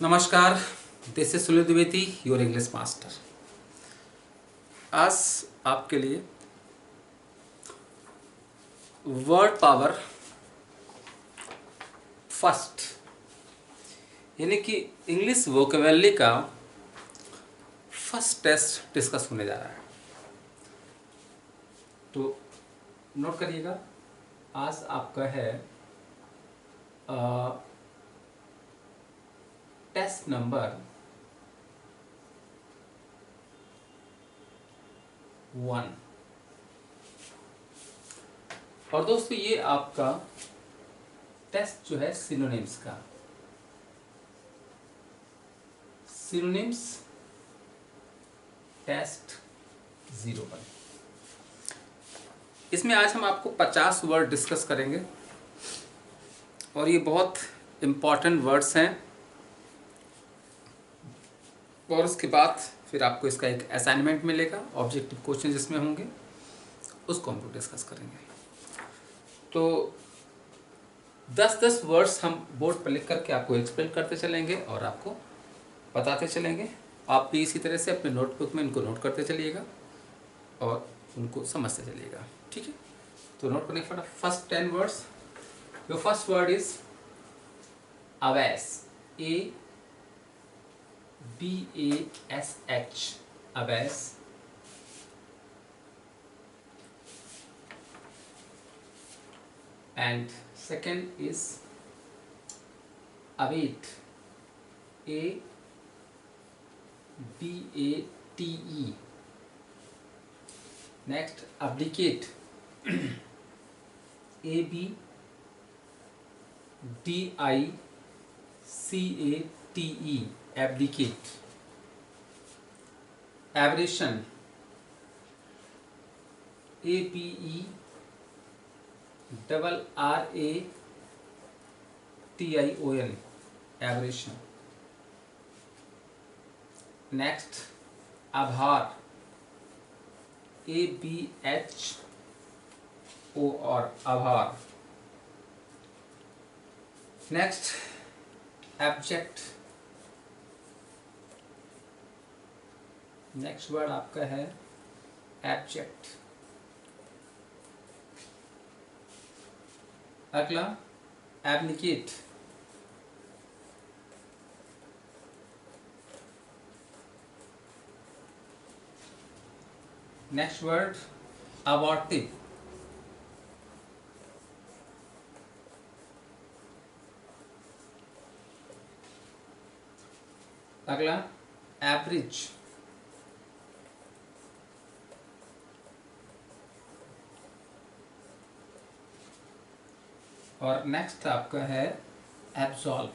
नमस्कार, this is Sunil Dwivedi, your English master. आज आपके लिए वर्ड पावर फर्स्ट यानी कि इंग्लिश वोकेबलरी का फर्स्ट टेस्ट डिस्कस होने जा रहा है। तो नोट करिएगा, आज आपका है टेस्ट नंबर 1। और दोस्तों ये आपका टेस्ट जो है सिनोनिम्स का, सिनोनिम्स टेस्ट 01। इसमें आज हम आपको 50 वर्ड डिस्कस करेंगे और ये बहुत इम्पॉर्टेंट वर्ड्स हैं। और उसके बाद फिर आपको इसका एक असाइनमेंट मिलेगा, ऑब्जेक्टिव क्वेश्चन जिसमें होंगे, उसको हम लोग डिस्कस करेंगे। तो 10-10 वर्ड्स हम बोर्ड पर लिख करके आपको एक्सप्लेन करते चलेंगे और आपको बताते चलेंगे। आप भी इसी तरह से अपने नोटबुक में इनको नोट करते चलिएगा और उनको समझते चलिएगा, ठीक है। तो नोट करने के first 10 words. Your first word is Awais, ABASH, Awais. And second is await, ABATE. Next, abdicate, ABDICATE, abdicate. Aberration, ABERRATION, aberration. Next, आभार, ABHOR, आभार. Next, abject. नेक्स्ट वर्ड आपका है एब्जेक्ट। अगला एब्निकेट, नेक्स्ट वर्ड अबॉर्टिव, अगला एवरेज, और नेक्स्ट आपका है एब्सॉल्व।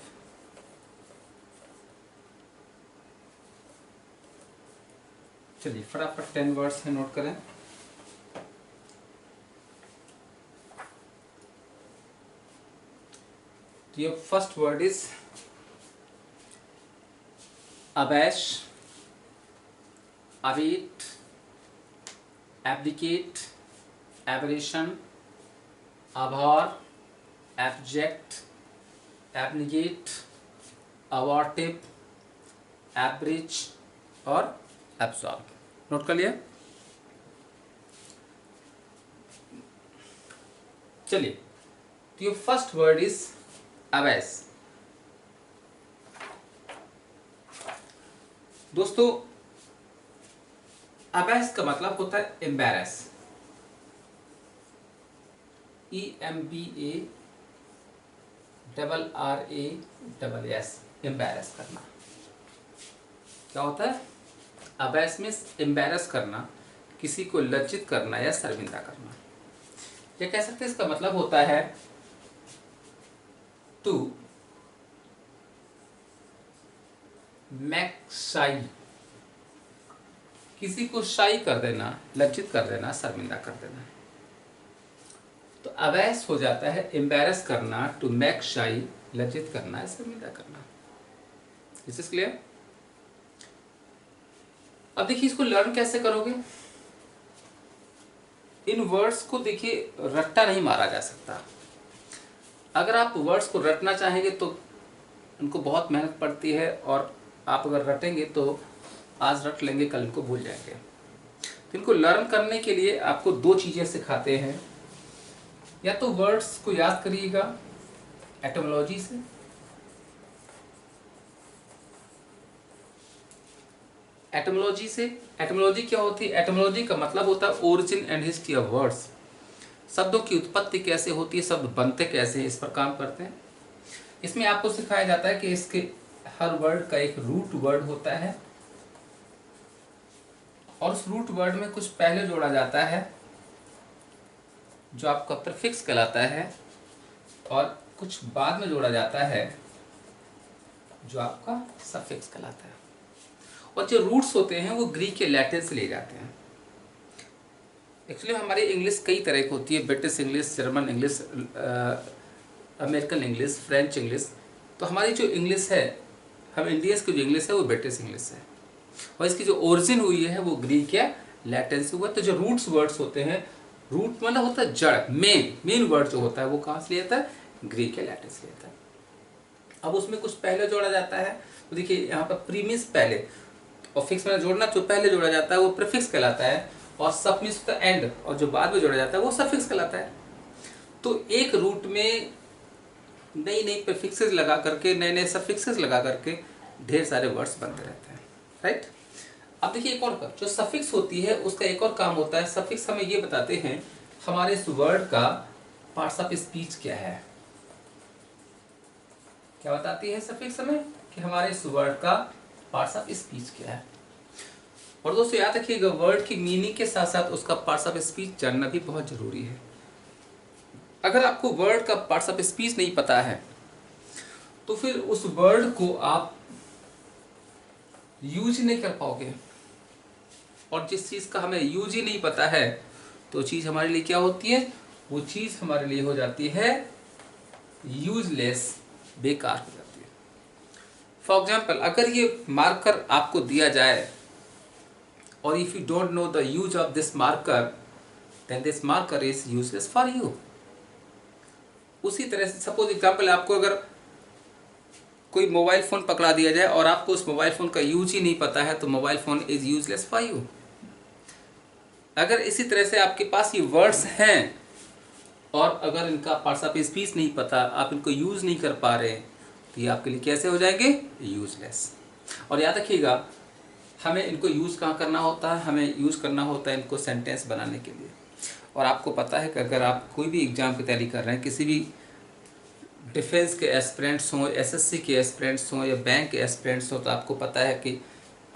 चलिए फटाफट 10 वर्ड्स है, नोट करें। तो your first word is abase, abate, abdicate, aberration, abhor, abject, abnegate, abortive, abridge और एब्सॉल्व। नोट कर लिया। चलिए, तो your first word is abase. दोस्तों अबैस का मतलब होता है एम्बैरस, EMBARRASS, एम्बैरस करना। क्या होता है अबैस में? एम्बैरस करना, किसी को लज्जित करना या शर्मिंदा करना। ये कह सकते हैं इसका मतलब होता है टू मेक शाई, किसी को शाई कर देना, लज्जित कर देना, शर्मिंदा कर देना। तो अवैस हो जाता है एम्बैरस करना, टू मेक शाई, लज्जित करना, शर्मिंदा करना। Is this clear? अब देखिए इसको लर्न कैसे करोगे। इन वर्ड्स को देखिए रट्टा नहीं मारा जा सकता। अगर आप वर्ड्स को रटना चाहेंगे तो उनको बहुत मेहनत पड़ती है, और आप अगर रटेंगे तो आज रट लेंगे, कल इनको भूल जाएंगे। तो इनको लर्न करने के लिए आपको दो चीज़ें सिखाते हैं। या तो वर्ड्स को याद करिएगा एटोमोलॉजी से, एटोमोलॉजी क्या होती है? एटोमोलॉजी का मतलब होता है origin and history of words. शब्दों की उत्पत्ति कैसे होती है, शब्द बनते कैसे हैं, इस पर काम करते हैं। इसमें आपको सिखाया जाता है कि इसके हर वर्ड का एक रूट वर्ड होता है, और उस रूट वर्ड में कुछ पहले जोड़ा जाता है जो आपका प्रीफिक्स कहलाता है, और कुछ बाद में जोड़ा जाता है जो आपका सफिक्स कहलाता है। और जो रूट्स होते हैं वो ग्रीक या लैटिन से लिए जाते हैं। एक्चुअली हमारी इंग्लिश कई तरह की होती है, British English, German English, American English, French English. तो हमारी जो इंग्लिश है, हम इंडियंस की जो इंग्लिश है वो ब्रिटिश इंग्लिश है, और इसकी जो ओरिजिन हुई है वो ग्रीक या लैटिन से हुआ। तो जो रूट्स वर्ड्स होते हैं, रूट मतलब होता है जड़, मेन वर्ड जो होता है वो कहाँ से लिया जाता है? ग्रीक या लैटिन से लिया जाता है। अब उसमें कुछ पहले जोड़ा जाता है, तो देखिए यहाँ पर प्रीमिस पहले, और फिक्स में जोड़ना, जो पहले जोड़ा जाता है वो प्रीफिक्स कहलाता है, और सफिक्स होता है एंड, और जो बाद में जोड़ा जाता है वो सफिक्स कहलाता है। तो एक रूट में नई नई प्रीफिक्सेस लगा करके, नए नए सफिक्सेस लगा करके ढेर सारे वर्ड्स बनते रहते हैं, राइट। अब देखिए एक और जो सफिक्स होती है उसका एक और काम होता है। सफिक्स हमें ये बताते हैं हमारे इस वर्ड का पार्ट्स ऑफ स्पीच क्या है। क्या बताती है सफिक्स हमें? कि हमारे इस वर्ड का पार्ट्स ऑफ स्पीच क्या है। और दोस्तों याद रखिएगा, वर्ड की मीनिंग के साथ साथ उसका पार्ट्स ऑफ स्पीच जानना भी बहुत जरूरी है। अगर आपको वर्ड का पार्ट्स ऑफ स्पीच नहीं पता है तो फिर उस वर्ड को आप यूज नहीं कर पाओगे, और जिस चीज का हमें यूज ही नहीं पता है तो चीज हमारे लिए क्या होती है? वो चीज हमारे लिए हो जाती है यूजलेस, बेकार हो जाती है। फॉर एग्जाम्पल, अगर ये मार्कर आपको दिया जाए और if you don't know the use of this marker, then this marker is useless for you. उसी तरह से सपोज एग्जाम्पल, आपको अगर कोई मोबाइल फोन पकड़ा दिया जाए और आपको उस मोबाइल फोन का यूज ही नहीं पता है तो mobile phone is useless for you. अगर इसी तरह से आपके पास ये वर्ड्स हैं और अगर इनका पार्ट्स ऑफ स्पीच नहीं पता, आप इनको यूज नहीं कर पा रहे, तो ये आपके लिए कैसे हो जाएंगे? यूजलेस। और याद रखिएगा, हमें इनको यूज कहाँ करना होता है? हमें यूज करना होता है इनको सेंटेंस बनाने के लिए। और आपको पता है कि अगर आप कोई भी एग्जाम की तैयारी कर रहे हैं, किसी भी डिफेंस के एस्पिरेंट्स हों, एसएससी के एस्पिरेंट्स हों या बैंक के एस्पिरेंट्स हों, तो आपको पता है कि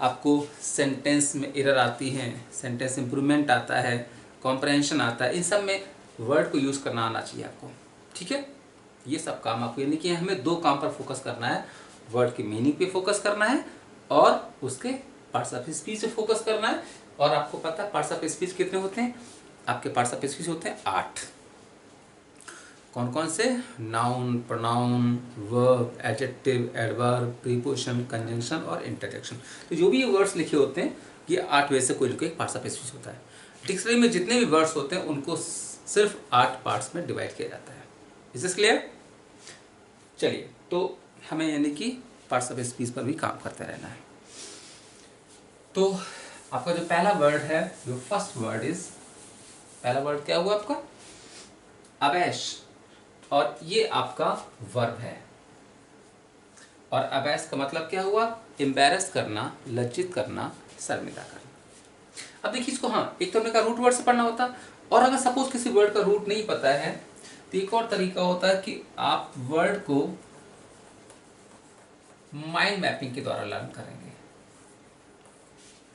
आपको सेंटेंस में एरर आती हैं, सेंटेंस इम्प्रूवमेंट आता है, कॉम्प्रहेंशन आता है। इन सब में वर्ड को यूज़ करना आना चाहिए आपको, ठीक है। ये सब काम आपको, यानी कि हमें दो काम पर फोकस करना है। वर्ड की मीनिंग पे फोकस करना है और उसके पार्ट्स ऑफ स्पीच पे फोकस करना है। और आपको पता है पार्ट्स ऑफ स्पीच कितने होते हैं? आपके पार्ट्स ऑफ स्पीच होते हैं 8। कौन कौन से? Noun, pronoun, verb, adjective, adverb, preposition, conjunction और इंटरजेक्शन। तो जो भी ये वर्ड्स लिखे होते हैं ये 8 में से कोई ना कोई पार्ट्स ऑफ स्पीच होता है। डिक्शनरी में जितने भी वर्ड्स होते हैं उनको सिर्फ 8 पार्ट्स में डिवाइड किया जाता है। Is this clear? चलिए, तो हमें यानी कि पार्ट्स ऑफ स्पीच पर भी काम करते रहना है। तो आपका जो पहला वर्ड है, जो फर्स्ट वर्ड इज, पहला वर्ड क्या हुआ आपका? अबैश। और ये आपका वर्ब है। और अबैश का मतलब क्या हुआ? एम्बैरस करना, लज्जित करना, शर्मिंदा करना। अब देखिए इसको, हाँ, एक तो हमने कहा रूट वर्ड से पढ़ना होता, और अगर सपोज किसी वर्ड का रूट नहीं पता है तो एक और तरीका होता है कि आप वर्ड को माइंड मैपिंग के द्वारा लर्न करेंगे।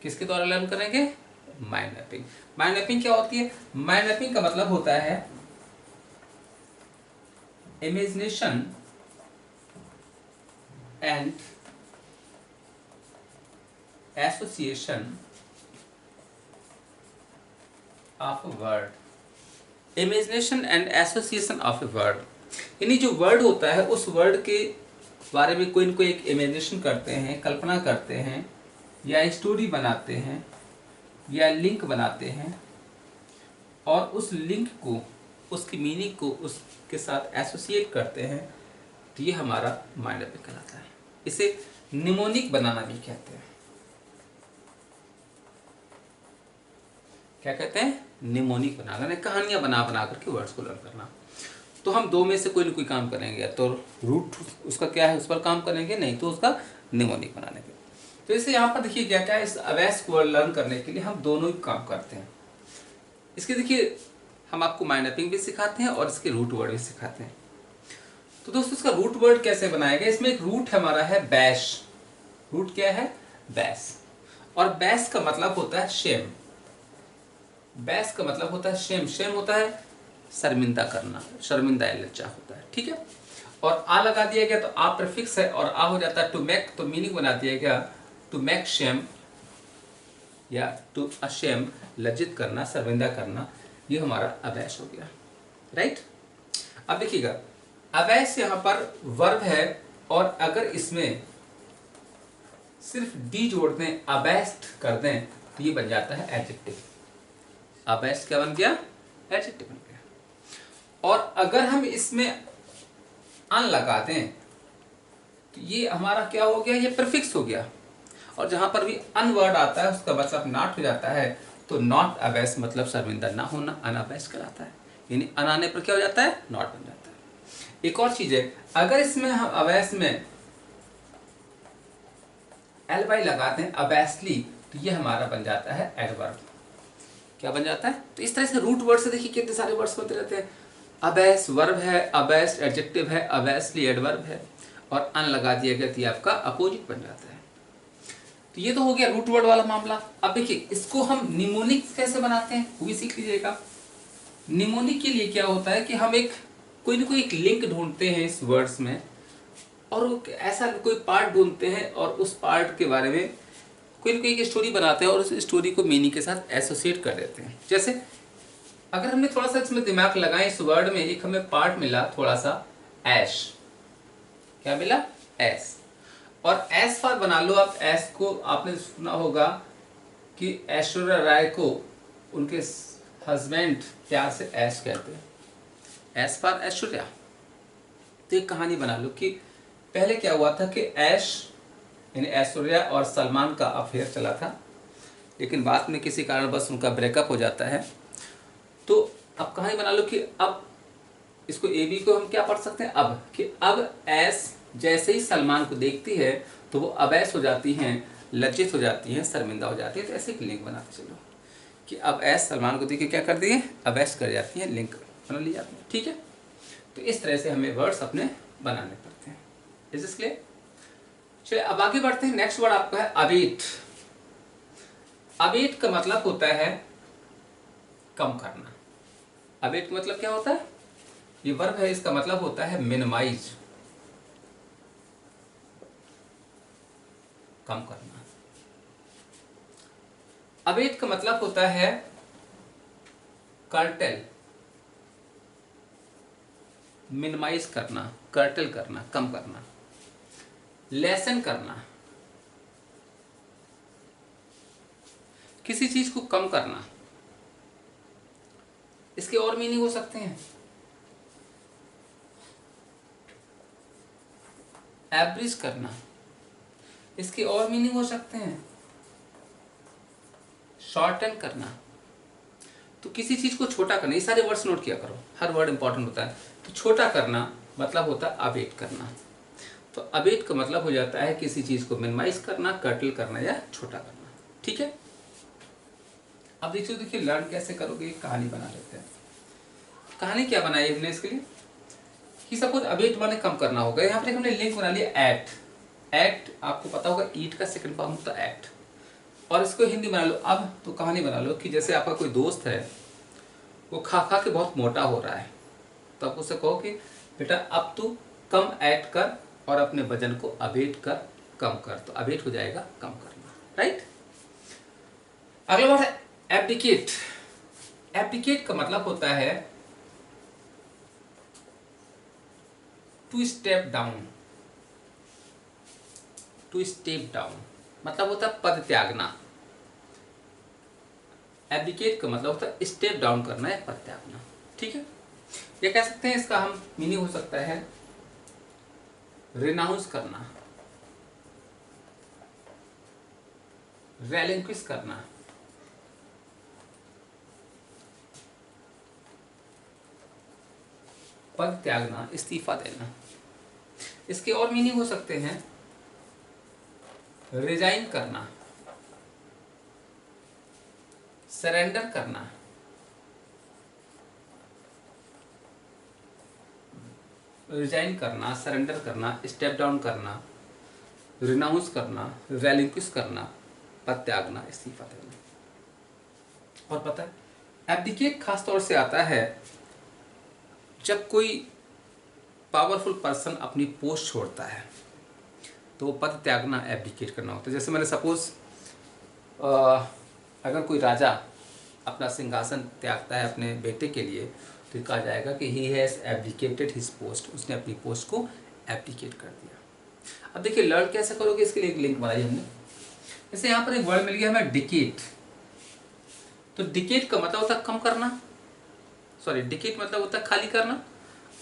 किसके द्वारा लर्न करेंगे? Mind mapping. माइंड मैपिंग क्या होती है? माइंड मैपिंग का मतलब होता है imagination and association of a word. Imagination and association of a word, यानी जो वर्ड होता है उस वर्ड के बारे में कोई न कोई एक इमेजिनेशन करते हैं, कल्पना करते हैं, या स्टोरी बनाते हैं, या लिंक बनाते हैं, और उस लिंक को, उसकी मीनिंग को उसके साथ एसोसिएट करते हैं, तो ये हमारा माइंड मैपिंग कहलाता है। इसे निमोनिक बनाना भी कहते हैं। क्या कहते हैं? निमोनिक बनाना, कहानियां बना बना करके वर्ड्स को लर्न करना। तो हम दो में से कोई ना कोई काम करेंगे, तो रूट उसका क्या है उस पर काम करेंगे, नहीं तो उसका निमोनिक बनाने पे। तो इसे यहाँ पर देखिए क्या क्या है, इस अवैस को लर्न करने के लिए हम दोनों ही काम करते हैं। इसके देखिए हम आपको माइंड मैपिंग भी सिखाते हैं और इसके रूट वर्ड भी सिखाते हैं। तो दोस्तों इसका रूट वर्ड कैसे बनाएगा, इसमें एक रूट हमारा है बैश। रूट क्या है? बैश। और बैश का मतलब होता है शेम। बैश का मतलब होता है शेम। शेम होता है शर्मिंदा करना, शर्मिंदा या लज्जा होता है, ठीक है। और आ लगा दिया गया तो आ प्रीफिक्स है और आ हो जाता है टू मेक, तो मीनिंग बना दिया गया टू मेक शेम या टू अशेम, लज्जित करना, शर्मिंदा करना। ये हमारा अवैश हो गया, राइट। अब देखिएगा अवैश यहाँ पर वर्ब है और अगर इसमें सिर्फ डी जोड़ दें, अबैस्ट कर दें, तो ये बन जाता है एडजेक्टिव। अबैस्ट क्या बन गया? एडजेक्टिव बन गया। और अगर हम इसमें अन लगा दें तो ये हमारा क्या हो गया? ये प्रीफिक्स हो गया। और जहां पर भी अन वर्ड आता है उसका मतलब नॉट हो जाता है, तो नॉट अबैस मतलब शर्मिंदा ना होना, अनअबैस कहलाता है। यानी अन आने पर क्या हो जाता है? नॉट बन जाता है। एक और चीज है, अगर इसमें हम अबैस में एल वाई लगाते हैं अबैसली, तो ये हमारा बन जाता है एडवर्ब। क्या बन जाता है? तो इस तरह से रूट वर्ड से देखिए कितने सारे वर्ड्स बनते रहते हैं। अबैस वर्ब है, अबैस एडजेक्टिव है, अबैसली एडवर्ब है, और अन लगा दिया गया तो ये आपका अपोजिट बन जाता है। तो ये तो हो गया रूट वर्ड वाला मामला। अब देखिए इसको हम निमोनिक कैसे बनाते हैं वो भी सीख लीजिएगा। निमोनिक के लिए क्या होता है कि हम एक कोई ना कोई एक लिंक ढूंढते हैं इस वर्ड्स में, और ऐसा कोई पार्ट ढूंढते हैं और उस पार्ट के बारे में कोई ना कोई एक स्टोरी बनाते हैं और उस स्टोरी को मीनिंग के साथ एसोसिएट कर देते हैं। जैसे अगर हमने थोड़ा सा इसमें दिमाग लगाए, इस वर्ड में एक हमें पार्ट मिला थोड़ा सा ऐश। क्या मिला? ऐश। और ऐश पर बना लो आप। ऐश को आपने सुना होगा कि ऐश्वर्या राय को उनके हस्बैंड प्यार से ऐश कहते हैं। ऐश पर ऐश्वर्या। तो एक कहानी बना लो कि पहले क्या हुआ था कि ऐश यानी ऐश्वर्या और सलमान का अफेयर चला था, लेकिन बाद में किसी कारण बस उनका ब्रेकअप हो जाता है। तो अब कहानी बना लो कि अब इसको ए बी को हम क्या पढ़ सकते हैं अब, कि अब ऐश जैसे ही सलमान को देखती है तो वो अबैस हो जाती हैं, लज्जित हो जाती हैं, शर्मिंदा हो जाती है। तो ऐसे एक लिंक बनाते चलो कि अब ऐश सलमान को देख के क्या कर दिए? अबैस कर जाती हैं, लिंक बना ली जाती है, ठीक है। तो इस तरह से हमें वर्ड्स अपने बनाने पड़ते हैं। Is this clear? चलिए अब आगे बढ़ते हैं। नेक्स्ट वर्ड आपका है अबेट। अबेट का मतलब होता है कम करना। अबेट का मतलब क्या होता है? ये वर्ब है, इसका मतलब होता है मिनिमाइज, कम करना। अबेट का मतलब होता है कर्टेल, मिनिमाइज करना, कर्टेल करना, कम करना। लेसन करना, किसी चीज को कम करना। इसके और मीनिंग हो सकते हैं। एब्रिज करना, इसके और मीनिंग हो सकते हैं। शॉर्टन करना, तो किसी चीज को छोटा करना। ये सारे वर्ड्स नोट किया करो, हर वर्ड इंपॉर्टेंट होता है। तो छोटा करना मतलब होता है अबेट करना। तो अबेट का मतलब हो जाता है किसी चीज को मिनिमाइज करना, कर्टल करना या छोटा करना, ठीक है। अब देखिए लर्न कैसे करोगे, कहानी बना लेते हैं। कहानी क्या बनाई हमने इसके लिए कि सपोज अबेट माने कम करना होगा। यहाँ पर हमने लिंक बना लिया एट। एट आपको पता होगा ईट का सेकंड फॉर्म होता है एट। और इसको हिंदी बना लो अब, तो कहानी बना लो कि जैसे आपका कोई दोस्त है, वो खा खा के बहुत मोटा हो रहा है, तो आप उससे कहो कि बेटा अब तू कम ऐड कर और अपने वजन को अबेट कर, कम कर। तो अबेट हो जाएगा कम करना, राइट। अगला वर्ड है एब्डिकेट। एब्डिकेट का मतलब होता है to step down. To step down मतलब होता है पद त्यागना। एब्डिकेट का मतलब होता है स्टेप डाउन करना या पद त्यागना, ठीक है। ये कह सकते हैं, इसका हम मीनिंग हो सकता है रिनाउंस करना, रेलिंक्विश करना, पद त्यागना, इस्तीफा देना। इसके और मीनिंग हो सकते हैं रिजाइन करना, सरेंडर करना, रिजाइन करना, सरेंडर करना, स्टेप डाउन करना, रिनाउंस करना, रेलिंक्विश करना, पद त्यागना, इस्तीफा देना। और पता है एब्डिकेट खास तौर से आता है जब कोई पावरफुल पर्सन अपनी पोस्ट छोड़ता है, तो पद त्यागना एब्डिकेट करना होता है। जैसे मैंने सपोज अगर कोई राजा अपना सिंहासन त्यागता है अपने बेटे के लिए, तो कहा जाएगा कि he has abdicated his post, उसने अपनी पोस्ट को एब्डिकेट कर दिया। अब देखिए लर्न कैसे करोगे, इसके लिए एक लिंक बनाई हमने। जैसे यहाँ पर एक वर्ड मिल गया हमें डिकेट, तो डिकेट का मतलब होता है कम करना, सॉरी डिकेट मतलब होता है खाली करना,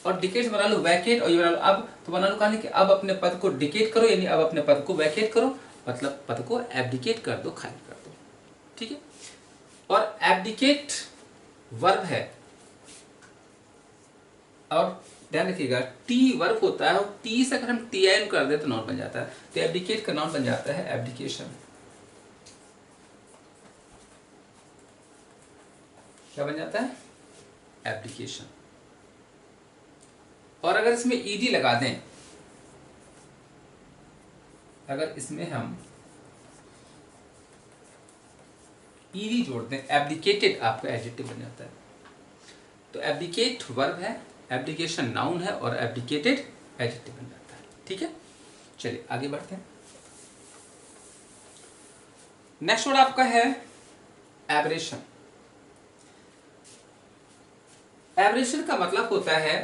और डिकेट बना लो वैकेट, और ये बना लो अब, तो बना लो कहानी कि अब अपने पद को डिकेट करो, यानी अब अपने पद को वैकेट करो, मतलब पद को एब्डिकेट कर दो, खाली कर दो। ठीक है, और एब्डिकेट वर्ब है, और ध्यान रखिएगा टी वर्ब होता है, और टी से अगर हम टी आई कर दे तो नाउन बन जाता है, तो एब्डिकेट का नाउन बन जाता है एब्डिकेशन। क्या बन जाता है? एब्डिकेशन। और अगर इसमें ईडी लगा दें, अगर इसमें हम ईडी जोड़ दें, एब्डिकेटेड आपका एडजेक्टिव बन जाता है। तो एब्डिकेट वर्ब है, एब्डिकेशन नाउन है, और एब्डिकेटेड एडजेक्टिव बन जाता है। ठीक है, चलिए आगे बढ़ते हैं। नेक्स्ट वर्ड आपका है एब्रेशन। एब्रेशन का मतलब होता है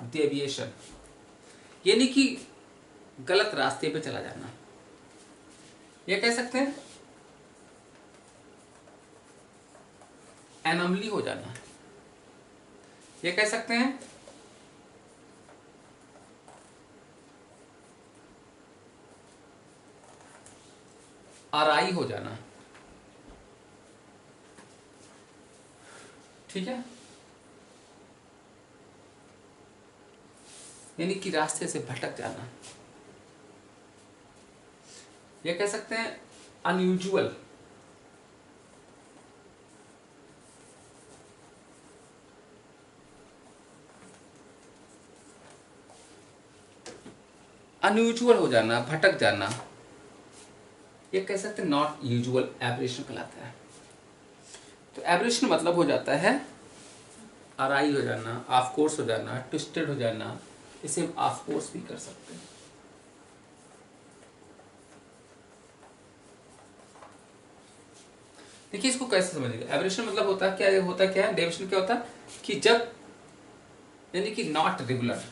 डेविएशन, यानी कि गलत रास्ते पे चला जाना। ये कह सकते हैं एनोमली हो जाना, ये कह सकते हैं आराई हो जाना। ठीक है, यानी कि रास्ते से भटक जाना। ये कह सकते हैं अनयूजुअल, अनयूजुअल हो जाना, भटक जाना। ये कह सकते हैं नॉट यूजुअल, एब्रेशन कहलाता है। तो एब्रेशन मतलब हो जाता है अराई हो जाना, ऑफ कोर्स हो जाना, ट्विस्टेड हो जाना। इसे हम ऑफ कोर्स भी कर सकते हैं। देखिए इसको कैसे समझिएगा। एब्रेशन मतलब होता है क्या, होता क्या है, डेविएशन क्या होता है कि जब, यानी कि नॉट रेगुलर,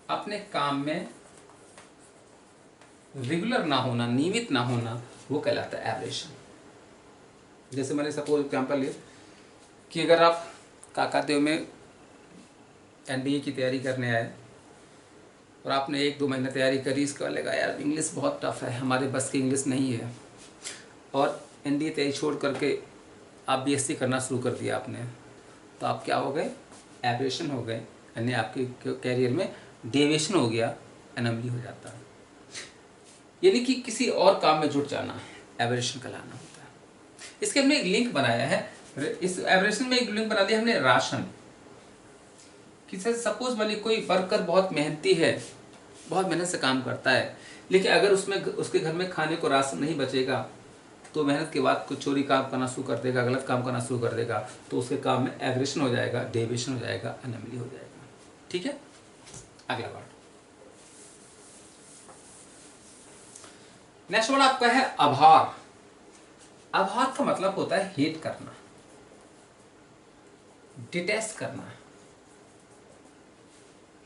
अपने काम में रेगुलर ना होना, नियमित ना होना, वो कहलाता है एब्रेशन। जैसे मैंने सपोज एग्जाम्पल लिया कि अगर आप काकादेव में एनडीए की तैयारी करने आए और आपने 1-2 महीने तैयारी करी, इसका लगा यार इंग्लिश बहुत टफ है, हमारे बस की इंग्लिश नहीं है, और एनडीए तैयारी छोड़ करके आप बीएससी करना शुरू कर दिया आपने, तो आप क्या हो गए, एब्रेशन हो गए, यानी आपके कैरियर में डेविएशन हो गया, एनोमली हो जाता है, यानी कि किसी और काम में जुट जाना, एब्रेशन कहलाना होता है। इसके हमने एक लिंक बनाया है, इस एब्रेशन में एक लिंक बना दिया हमने राशन। किसी सपोज मानिए कोई वर्कर बहुत मेहनती है, बहुत मेहनत से काम करता है, लेकिन अगर उसमें उसके घर में खाने को राशन नहीं बचेगा, तो मेहनत के बाद कुछ चोरी काम करना शुरू कर देगा, गलत काम करना शुरू कर देगा, तो उसके काम में एग्रेशन हो जाएगा, डेविएशन हो जाएगा, एनोमली हो जाएगा। ठीक है, अगला वर्ड, नेक्स्ट वर्ड आपका है आभार। आभार का मतलब होता है हेट करना, डिटेस्ट करना,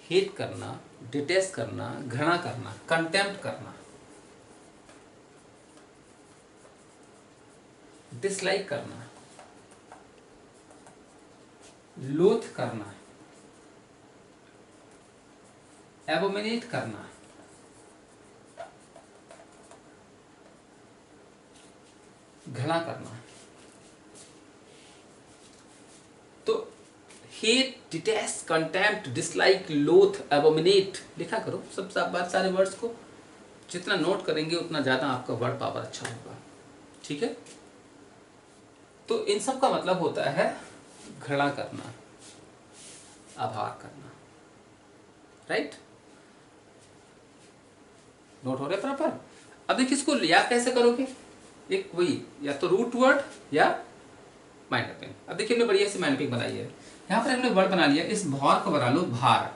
हेट करना, डिटेस्ट करना, घृणा करना, कंटेम्प्ट करना, डिसलाइक करना, लोथ करना, एबोमिनेट करना, घृणा करना। तो हेट, डिटेस्ट, कंटेम्प्ट, डिसलाइक, लोथ, एबोमिनेट लिखा करो सब बात, सारे वर्ड्स को जितना नोट करेंगे उतना ज़्यादा आपका वर्ड पावर अच्छा होगा। ठीक है, तो इन सब का मतलब होता है घृणा करना, आभार करना। राइट, नोट हो रहे प्रॉपर। अब देखिए इसको याद कैसे करोगे, एक वही या तो रूट वर्ड या माइंड मैपिंग। अब देखिए हमने बढ़िया सी माइंड मैपिंग बनाई है। यहाँ पर हमने वर्ड बना लिया, इस भार को बना लो भार,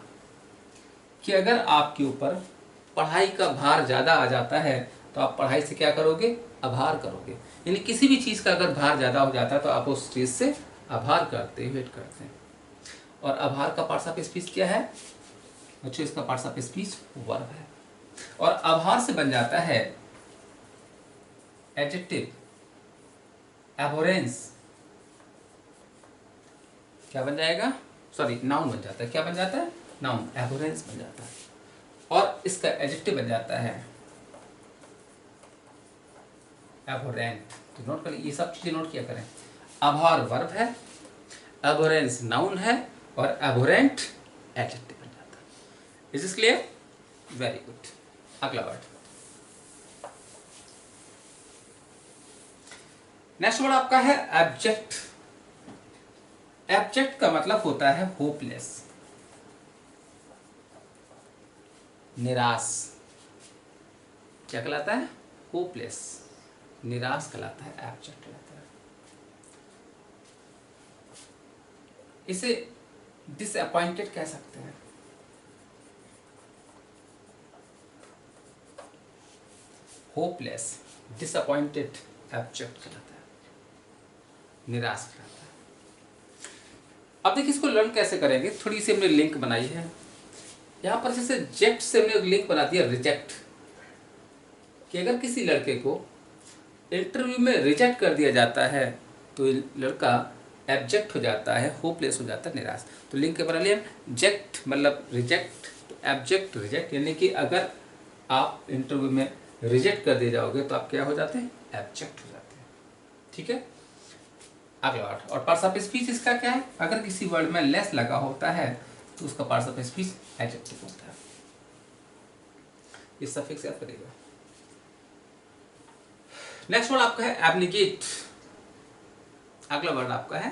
कि अगर आपके ऊपर पढ़ाई का भार ज़्यादा आ जाता है तो आप पढ़ाई से क्या करोगे, आभार करोगे। यानी किसी भी चीज़ का अगर भार ज़्यादा हो जाता है तो आप उस चीज़ से आभार करते, वेट करते हैं। और आभार का पार्ट्स ऑफ स्पीच क्या है बच्चों, इसका पार्ट्स ऑफ स्पीच वर्ब है। और आभार से बन जाता है एडजेक्टिव, एबोरेंस क्या बन जाएगा, सॉरी नाउन बन जाता है। क्या बन जाता है, नाउन, एबोरेंस बन जाता है। और इसका एडजेक्टिव बन जाता है एबोरेंट। तो नोट कर, ये सब चीजें नोट किया करें। आभार वर्ब है, एबोरेंस नाउन है, और एबोरेंट एडजेक्टिव बन जाता है। Is this clear? Very good. अगला वर्ड, नेक्स्ट वर्ड आपका है एब्जेक्ट। एब्जेक्ट का मतलब होता है होपलेस, निराश। क्या कहलाता है, होपलेस, निराश कहलाता है, एब्जेक्ट कहलाता है। इसे डिसअपॉइंटेड कह सकते हैं। होपलेस, डिसअपॉइंटेड, एब्जेक्ट कहलाता है, निराश कहलाता है। अब देखिए इसको लर्न कैसे करेंगे, थोड़ी सी हमने लिंक बनाई है यहाँ पर। जैसे जेक्ट से हमने लिंक बना दिया रिजेक्ट, कि अगर किसी लड़के को इंटरव्यू में रिजेक्ट कर दिया जाता है तो लड़का एब्जेक्ट हो जाता है, होपलेस हो जाता है, निराश। तो लिंक के बना लिया, जेक्ट मतलब रिजेक्ट, तो एब्जेक्ट रिजेक्ट, यानी कि अगर आप इंटरव्यू में रिजेक्ट कर दिए जाओगे तो आप क्या हो जाते हैं, एब्जेक्ट हो जाते हैं। ठीक है, अगला वर्ड। और पार्ट्स ऑफ स्पीच इसका क्या है, अगर किसी वर्ड में लेस लगा होता है तो उसका पार्ट्स ऑफ स्पीच एडजेक्टिव होता है। इस सफिक्स याद करिएगा। नेक्स्ट वर्ड आपका है एब्निगेट। अगला वर्ड आपका है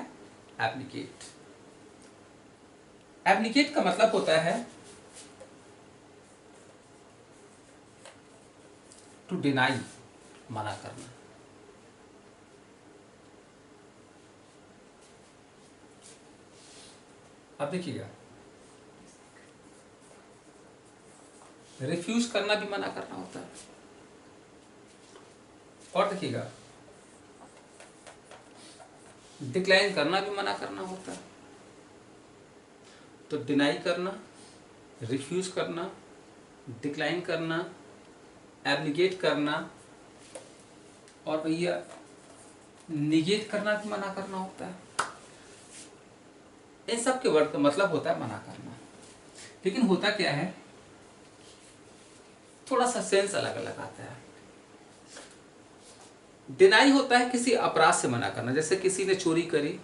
एब्निगेट। एब्निगेट का मतलब होता है टू डिनाई, मना करना। अब देखिएगा, रिफ्यूज करना भी मना करना होता है। और देखिएगा, डिक्लाइन करना भी मना करना होता है। तो डिनाई करना, रिफ्यूज करना, डिक्लाइन करना, एब्निगेट करना, और भैया निगेट करना भी मना करना होता है। इन सब के वर्ड का मतलब होता है मना करना। लेकिन होता क्या है, थोड़ा सा सेंस अलग अलग आता है। डिनाई होता है किसी अपराध से मना करना, जैसे किसी ने चोरी करी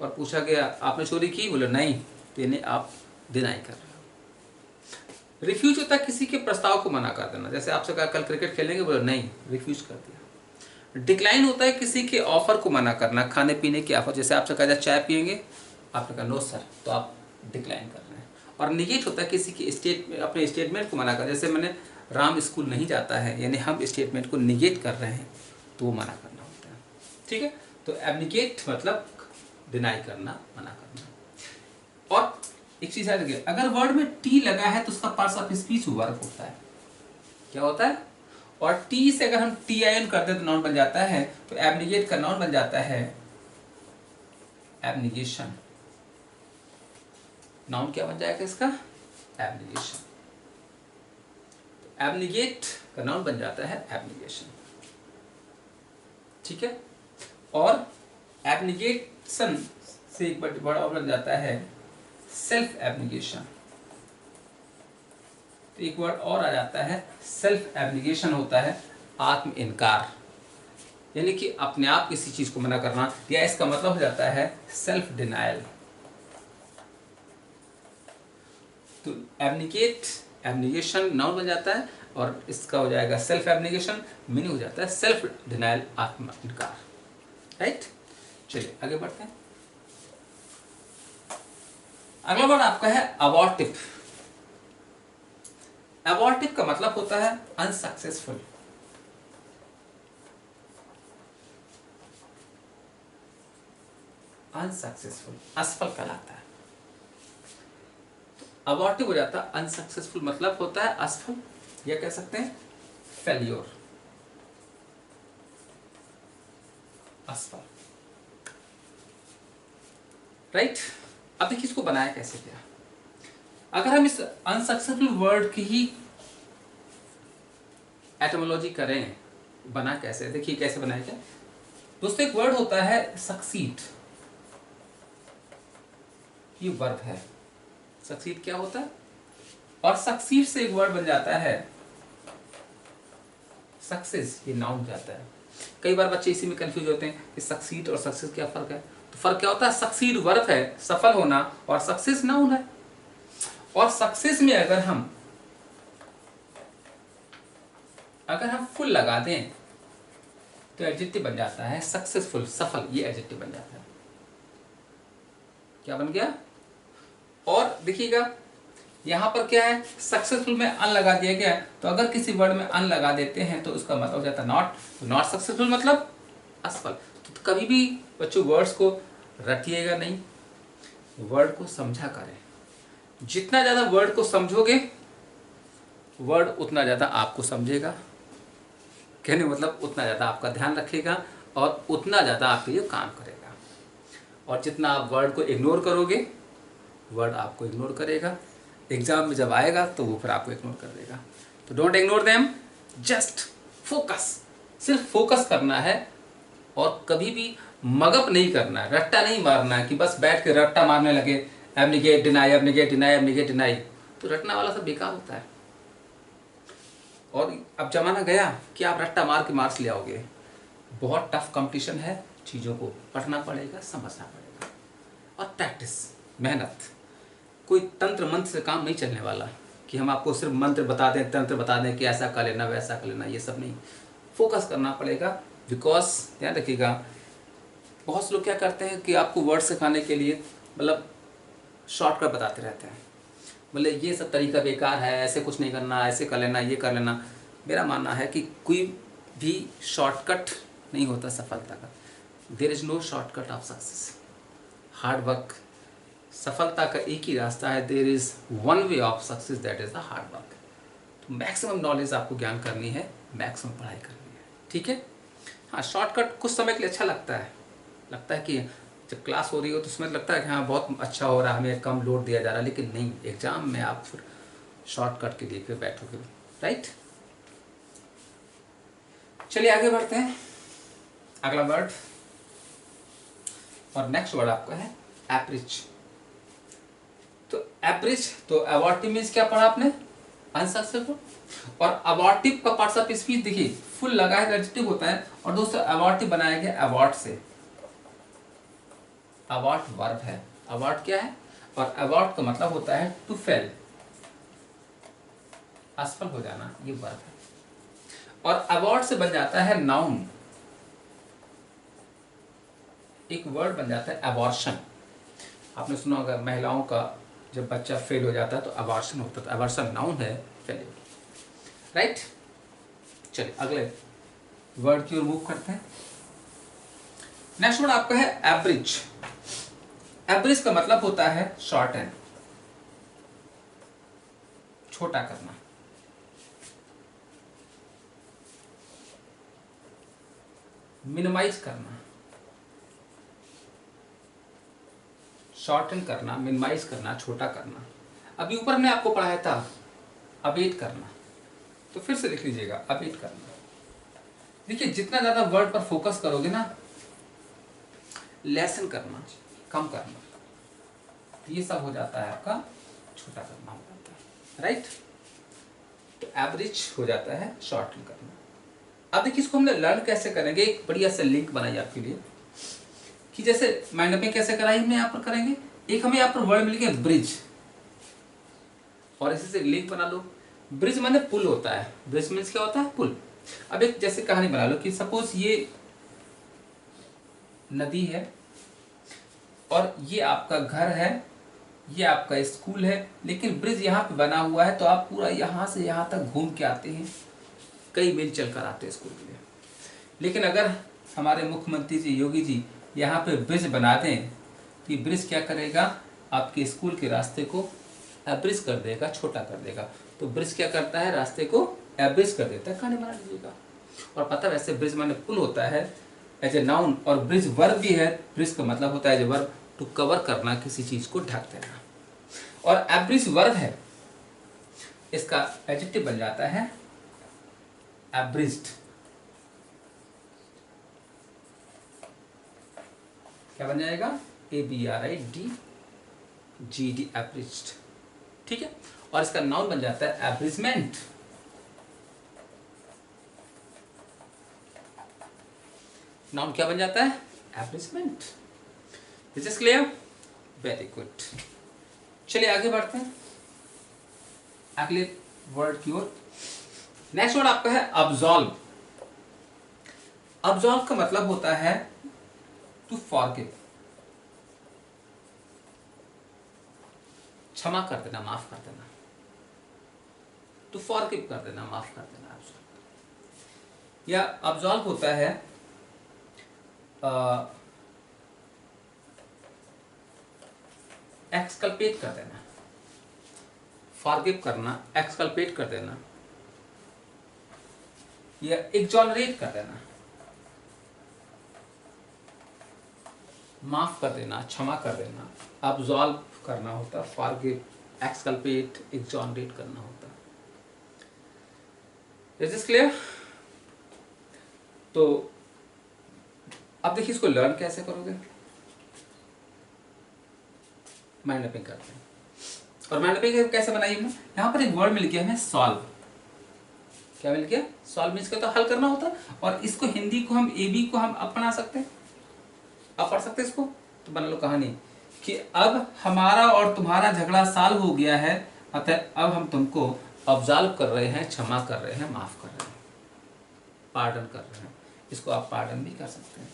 और पूछा गया आपने चोरी की, बोले नहीं, तो यानी आप डिनाई कर रहे हो। रिफ्यूज होता है किसी के प्रस्ताव को मना कर देना, जैसे आपसे कहा कल क्रिकेट खेलेंगे, बोले नहीं, रिफ्यूज कर दिया। डिक्लाइन होता है किसी के ऑफर को मना करना, खाने पीने की ऑफर, जैसे आपसे कहा जाए चाय पियेंगे, आपने कहा नो सर, तो आप डिक्लाइन कर रहे हैं। और निगेट होता है किसी की अपने स्टेटमेंट को मना कर, जैसे मैंने राम स्कूल नहीं जाता है, यानी हम स्टेटमेंट को निगेट कर रहे हैं, तो वो मना करना होता है। ठीक है, तो एब्निगेट मतलब डिनाई करना, मना करना। और एक चीज याद रखिए, अगर वर्ड में टी लगा है तो उसका पार्ट्स ऑफ स्पीच वर्ब होता है। क्या होता है, और टी से अगर हम टी आई एन कर दे तो नाउन बन जाता है। तो एब्निगेट का नाउन बन जाता है एब्निगेशन। नाउन क्या बन जाएगा इसका, एब्निगेशन। एब्निगेट का नाउन बन जाता है एब्निगेशन। ठीक है, और एब्निगेशन से एक बड़ा और बन जाता है सेल्फ एब्निगेशन। तो एक वर्ड और आ जाता है सेल्फ एब्निगेशन, होता है आत्म इनकार, यानी कि अपने आप किसी चीज को मना करना, या इसका मतलब हो जाता है सेल्फ डिनायल। तो एब्निगेशन नाउन बन जाता है और इसका हो जाएगा सेल्फ एब्निगेशन, मीनिंग हो जाता है सेल्फ डिनायल, आत्म इनकार। राइट, चलिए आगे बढ़ते हैं। अगला वर्ड आपका है अबॉर्टिव। अबॉर्टिव का मतलब होता है अनसक्सेसफुल। अनसक्सेसफुल असफल कहलाता है। अबॉर्टिव हो जाता है अनसक्सेसफुल, मतलब होता है असफल, या कह सकते हैं फेल्योर, असफल। राइट, अब देखिए इसको बनाया कैसे गया। अगर हम इस अनसक्सेसफुल वर्ड की ही एटमोलॉजी करें, बना कैसे, देखिए कैसे बनाया क्या दोस्तों। एक वर्ड होता है सक्सीड, ये वर्ब है। सक्सीड क्या होता है, और सक्सीड से एक वर्ड बन जाता है सक्सेस, ये नाउन जाता है। कई बार बच्चे इसी में कंफ्यूज होते हैं कि सक्सीड और सक्सेस क्या फर्क है। तो फर्क क्या होता है, सक्सीड वर्ब है सफल होना, और सक्सेस नाउन है। और सक्सेस में अगर हम फुल लगा दें तो एडजेक्टिव बन जाता है सक्सेसफुल, सफल, ये एडजेक्टिव बन जाता है। क्या बन गया, और देखिएगा यहां पर क्या है, सक्सेसफुल में अन लगा दिया गया है। तो अगर किसी वर्ड में अन लगा देते हैं तो उसका मतलब हो जाता है नॉट। तो नॉट सक्सेसफुल मतलब असफल। तो कभी भी बच्चों वर्ड्स को रटिएगा नहीं, वर्ड को समझा करें। जितना ज्यादा वर्ड को समझोगे, वर्ड उतना ज्यादा आपको समझेगा, कहने मतलब उतना ज्यादा आपका ध्यान रखेगा और उतना ज्यादा आपके लिए काम करेगा। और जितना आप वर्ड को इग्नोर करोगे, वर्ड आपको इग्नोर करेगा। एग्जाम में जब आएगा तो वो फिर आपको इग्नोर कर देगा। तो don't ignore them, just focus, सिर्फ फोकस करना है। और कभी भी मगअप नहीं करना है, रट्टा नहीं मारना है कि बस बैठ के रट्टा मारने लगे, एब्निगेट डिनाई, एब्निगेट डिनाई, एब्निगेट डिनाई। तो रटना वाला सब बेकार होता है। और अब जमाना गया कि आप रट्टा मार के मार्क्स ले आओगे। बहुत टफ कंपटीशन है, चीज़ों को पढ़ना पड़ेगा, समझना पड़ेगा, और प्रैक्टिस, मेहनत। कोई तंत्र मंत्र से काम नहीं चलने वाला कि हम आपको सिर्फ मंत्र बता दें, तंत्र बता दें कि ऐसा कर लेना, वैसा कर लेना, ये सब नहीं। फोकस करना पड़ेगा। बिकॉज ध्यान रखिएगा, बहुत से लोग क्या करते हैं कि आपको वर्ड सिखाने के लिए मतलब शॉर्टकट बताते रहते हैं, बोले ये सब तरीका बेकार है, ऐसे कुछ नहीं करना, ऐसे कर लेना, ये कर लेना। मेरा मानना है कि कोई भी शॉर्टकट नहीं होता सफलता का। There is no shortcut of success, hard work. सफलता का एक ही रास्ता है, there is one way of success, that is the hard work. तो मैक्सिमम नॉलेज आपको ज्ञान करनी है, मैक्सिमम पढ़ाई करनी है, ठीक है। हाँ, शॉर्टकट कुछ समय के लिए अच्छा लगता है कि जब क्लास हो रही हो तो उसमें लगता है कि हाँ बहुत अच्छा हो रहा है, हमें कम लोड दिया जा रहा है, लेकिन नहीं, एग्जाम में आप फिर शॉर्टकट के लिए फिर बैठोगे। राइट, चलिए आगे बढ़ते हैं। अगला वर्ड और नेक्स्ट वर्ड आपका है एवरेज। तो एवरेज, तो अबॉर्टिव मीन्स क्या पढ़ा आपने, अनसक्सेसफुल। और अबॉर्टिव का पार्ट्स ऑफ स्पीच देखिए, फुल लगा है एडजेक्टिव होता है, और दोस्तों अबॉर्टिव बनाया गया अबॉर्ट से। अबॉर्ट वर्ब है, अबॉर्ट क्या है, और अबॉर्ट का मतलब होता है टू फेल, असफल हो जाना, ये वर्ब है। और अबॉर्ट से बन जाता है नाउन, एक वर्ड बन जाता है अबॉर्शन। आपने सुना होगा महिलाओं का जब बच्चा फेल हो जाता है तो अबॉर्शन होता है, अबॉर्शन नाउन है, फेलियर। राइट, चलिए अगले वर्ड की ओर मूव करते हैं। नेक्स्ट वर्ड आपका है एवरेज। एवरेज का मतलब होता है शॉर्टन, छोटा करना। मिनिमाइज करना, शॉर्टन करना, मिनिमाइज करना, छोटा करना। अभी ऊपर हमने आपको पढ़ाया था अबेट करना, तो फिर से लिख लीजिएगा अबेट करना। देखिए जितना ज्यादा वर्ड पर फोकस करोगे ना, लेसन करना, कम करना, ये सब हो जाता है आपका छोटा करना हो जाता है, राइट। तो एवरेज हो जाता है शॉर्टन करना। अब देखिए इसको हमने लर्न कैसे करेंगे, एक बढ़िया से लिंक बनाई आपके लिए कि जैसे माइंड मैपिंग कैसे कराई हमने यहाँ पर करेंगे। एक हमें यहाँ पर वर्ड मिल गया ब्रिज, और इसी से लिंक बना लो। ब्रिज माने पुल होता है, ब्रिज मीन्स क्या होता है, पुल। अब एक जैसे कहानी बना लो कि सपोज ये नदी है और ये आपका घर है, ये आपका स्कूल है, लेकिन ब्रिज यहाँ पे बना हुआ है तो आप पूरा यहाँ से यहाँ तक घूम के आते हैं, कई मील चल कर आते हैं स्कूल के लिए। लेकिन अगर हमारे मुख्यमंत्री जी योगी जी यहाँ पे ब्रिज बना दें तो ये ब्रिज क्या करेगा, आपके स्कूल के रास्ते को एब्रिज कर देगा, छोटा कर देगा। तो ब्रिज क्या करता है, रास्ते को एब्रिज कर देता है, कहानी बना लीजिएगा। और पता वैसे ब्रिज माने पुल होता है एज ए नाउन, और ब्रिज वर्ब भी है। ब्रिज का मतलब होता है as a verb to cover करना, किसी चीज को ढक देना। और एब्रिज वर्ब है, इसका एडजेक्टिव बन जाता है एब्रिज्ड। क्या बन जाएगा, ABRIDGED, एब्रिज्ड, ठीक है। और इसका नाउन बन जाता है एब्रिजमेंट। नाउन क्या बन जाता है, abridgement. This is clear, very good. चलिए आगे बढ़ते हैं अगले वर्ड की ओर। नेक्स्ट वर्ड आपका है अब्सॉल्व। अब्सॉल्व का मतलब होता है टू फॉरगिव, क्षमा कर देना, माफ कर देना, टू फॉरगिव कर देना, माफ कर देना। या अब्सॉल्व होता है एक्सकल्पेट कर देना, फॉरगिव करना, एक्सकल्पेट कर देना, या एक्सोलरेट कर देना, माफ कर देना, क्षमा कर देना। अब्सॉल्व करना होता है, फॉरगिव, एक्सकल्पेट, एक्सोलरेट करना होता है। Is this clear? तो अब देखिए इसको लर्न कैसे करोगे, माइंड मैपिंग करते हैं। और माइंड मैपिंग कैसे बनाई हमने, यहाँ पर एक वर्ड मिल गया हमें सॉल्व। क्या मिल गया, सॉल्व मीन्स क्या होता है, हल करना होता है। और इसको हिंदी को हम AB को हम अपना सकते हैं, आप पढ़ सकते हैं इसको। तो बना लो कहानी कि अब हमारा और तुम्हारा झगड़ा सॉल्व हो गया है, अतः अब हम तुमको अब्सॉल्व कर रहे हैं, क्षमा कर रहे हैं, माफ कर रहे हैं, पार्डन कर रहे हैं। इसको आप पार्डन भी कर सकते हैं,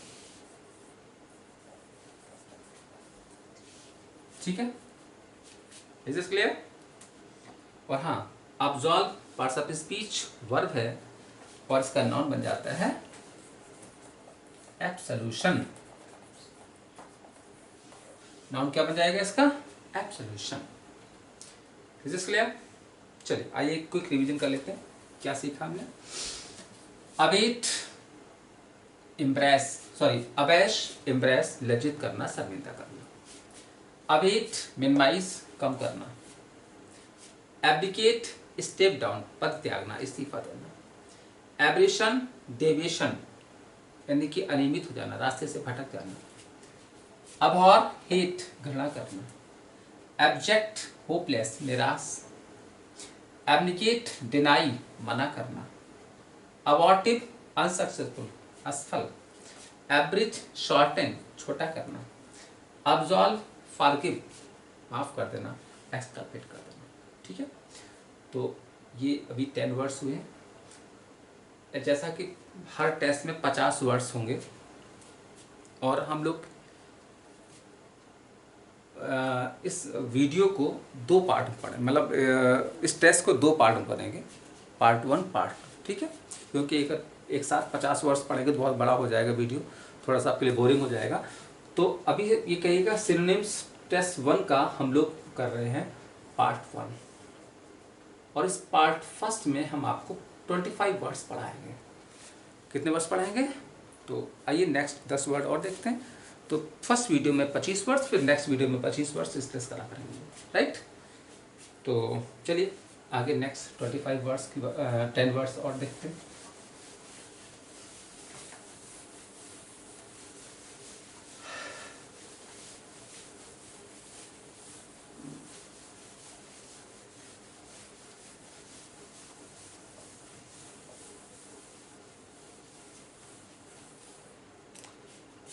ठीक है। Is this clear? और हाँ, absolve parts of speech verb है और इसका नाउन बन जाता है एब्सोल्यूशन। नाउन क्या बन जाएगा इसका, एब्सोल्यूशन। Is this clear? चलिए आइए क्विक रिवीजन कर लेते हैं, क्या सीखा हमने। अबेट, इम्प्रेस, सॉरी अबैश, इम्प्रेस, लज्जित करना, शर्मिंदा करना। अबेट मिनिमाइज, कम करना। एब्डिकेट, स्टेप डाउन, पद त्यागना, इस्तीफा देना। एब्रेशन, डेविएशन, यानी कि अनियमित हो जाना, रास्ते से भटक जाना। अबहॉर, हेट, घृणा करना। एब्जेक्ट, होपलेस, निराश। एब्निकेट, डिनाई, मना करना। अबॉर्टिव, अनसक्सेसफुल, असफल। एब्रिज, शॉर्टन, छोटा करना। अब्सॉल्व, फॉरगिव, माफ कर देना, एक्सकल्पेट कर देना, ठीक है। तो ये अभी 10 वर्ड्स हुए हैं। जैसा कि हर टेस्ट में 50 वर्ड्स होंगे और हम लोग इस वीडियो को 2 पार्ट में पढ़ें, मतलब इस टेस्ट को 2 पार्ट में पढ़ेंगे, पार्ट 1 पार्ट 2, ठीक है। क्योंकि एक साथ 50 वर्ड्स पढ़ेंगे तो बहुत बड़ा हो जाएगा वीडियो, थोड़ा सा आपके लिए बोरिंग हो जाएगा। तो अभी ये कहिएगा सिनोनिम्स टेस्ट 1 का हम लोग कर रहे हैं पार्ट 1, और इस पार्ट 1 में हम आपको 25 वर्ड्स पढ़ाएंगे। कितने वर्ड्स पढ़ाएंगे, तो आइए नेक्स्ट 10 वर्ड और देखते हैं। तो फर्स्ट वीडियो में 25 वर्ड्स, फिर नेक्स्ट वीडियो में 25 वर्ड्स इस तरह करा करेंगे, राइट। तो चलिए आगे नेक्स्ट 25 वर्ड्स की 10 वर्ड्स और देखते हैं।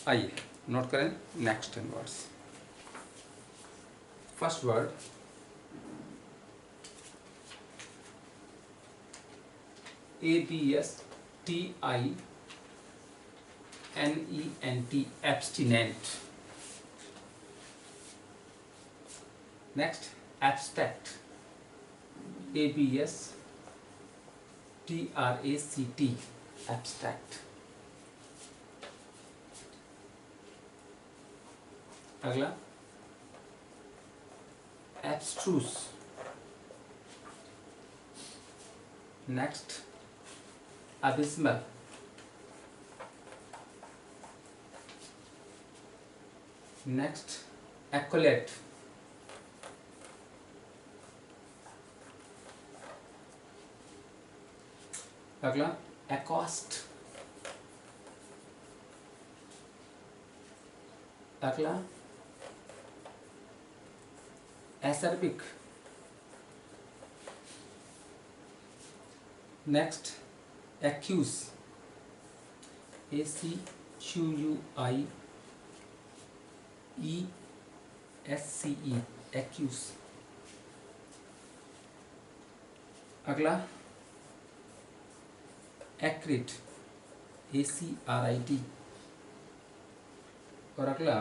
आइए नोट करें next 10 words. First word ABSTINENT, abstinent. Next, abstract, ABSTRACT, abstract. अगला abstruse. Next, abysmal. Next, accolade. अगला accost. अगला acerbic. Next accuse, ACQUIESCE, accuse. अगला acrid, ACRID. और अगला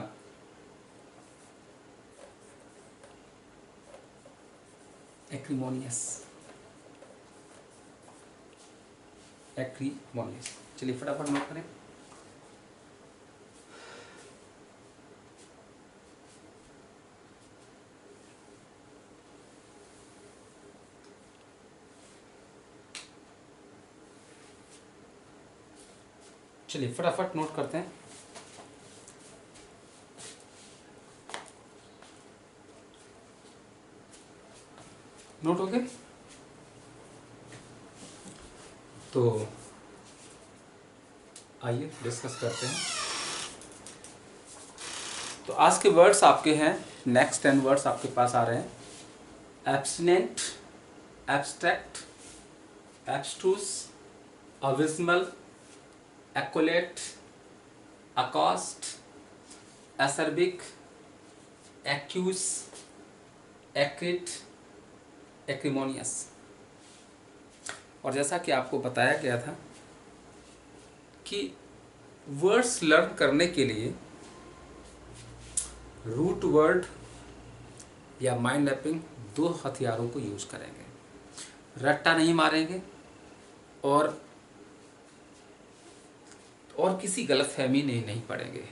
acrimonious, acrimonious. चलिए फटाफट नोट करें। चलिए फटाफट नोट करते हैं। नोट हो गए? तो आइए डिस्कस करते हैं। तो आज के वर्ड्स आपके हैं, नेक्स्ट 10 वर्ड्स आपके पास आ रहे हैं। Abstinent, abstract, abstruse, abysmal, accolade, accost, acerbic, acquiesce, acrid, acrimonious. और जैसा कि आपको बताया गया था कि वर्ड्स लर्न करने के लिए रूट वर्ड या माइंड मैपिंग 2 हथियारों को यूज करेंगे। रट्टा नहीं मारेंगे और किसी गलतफहमी नहीं पड़ेंगे।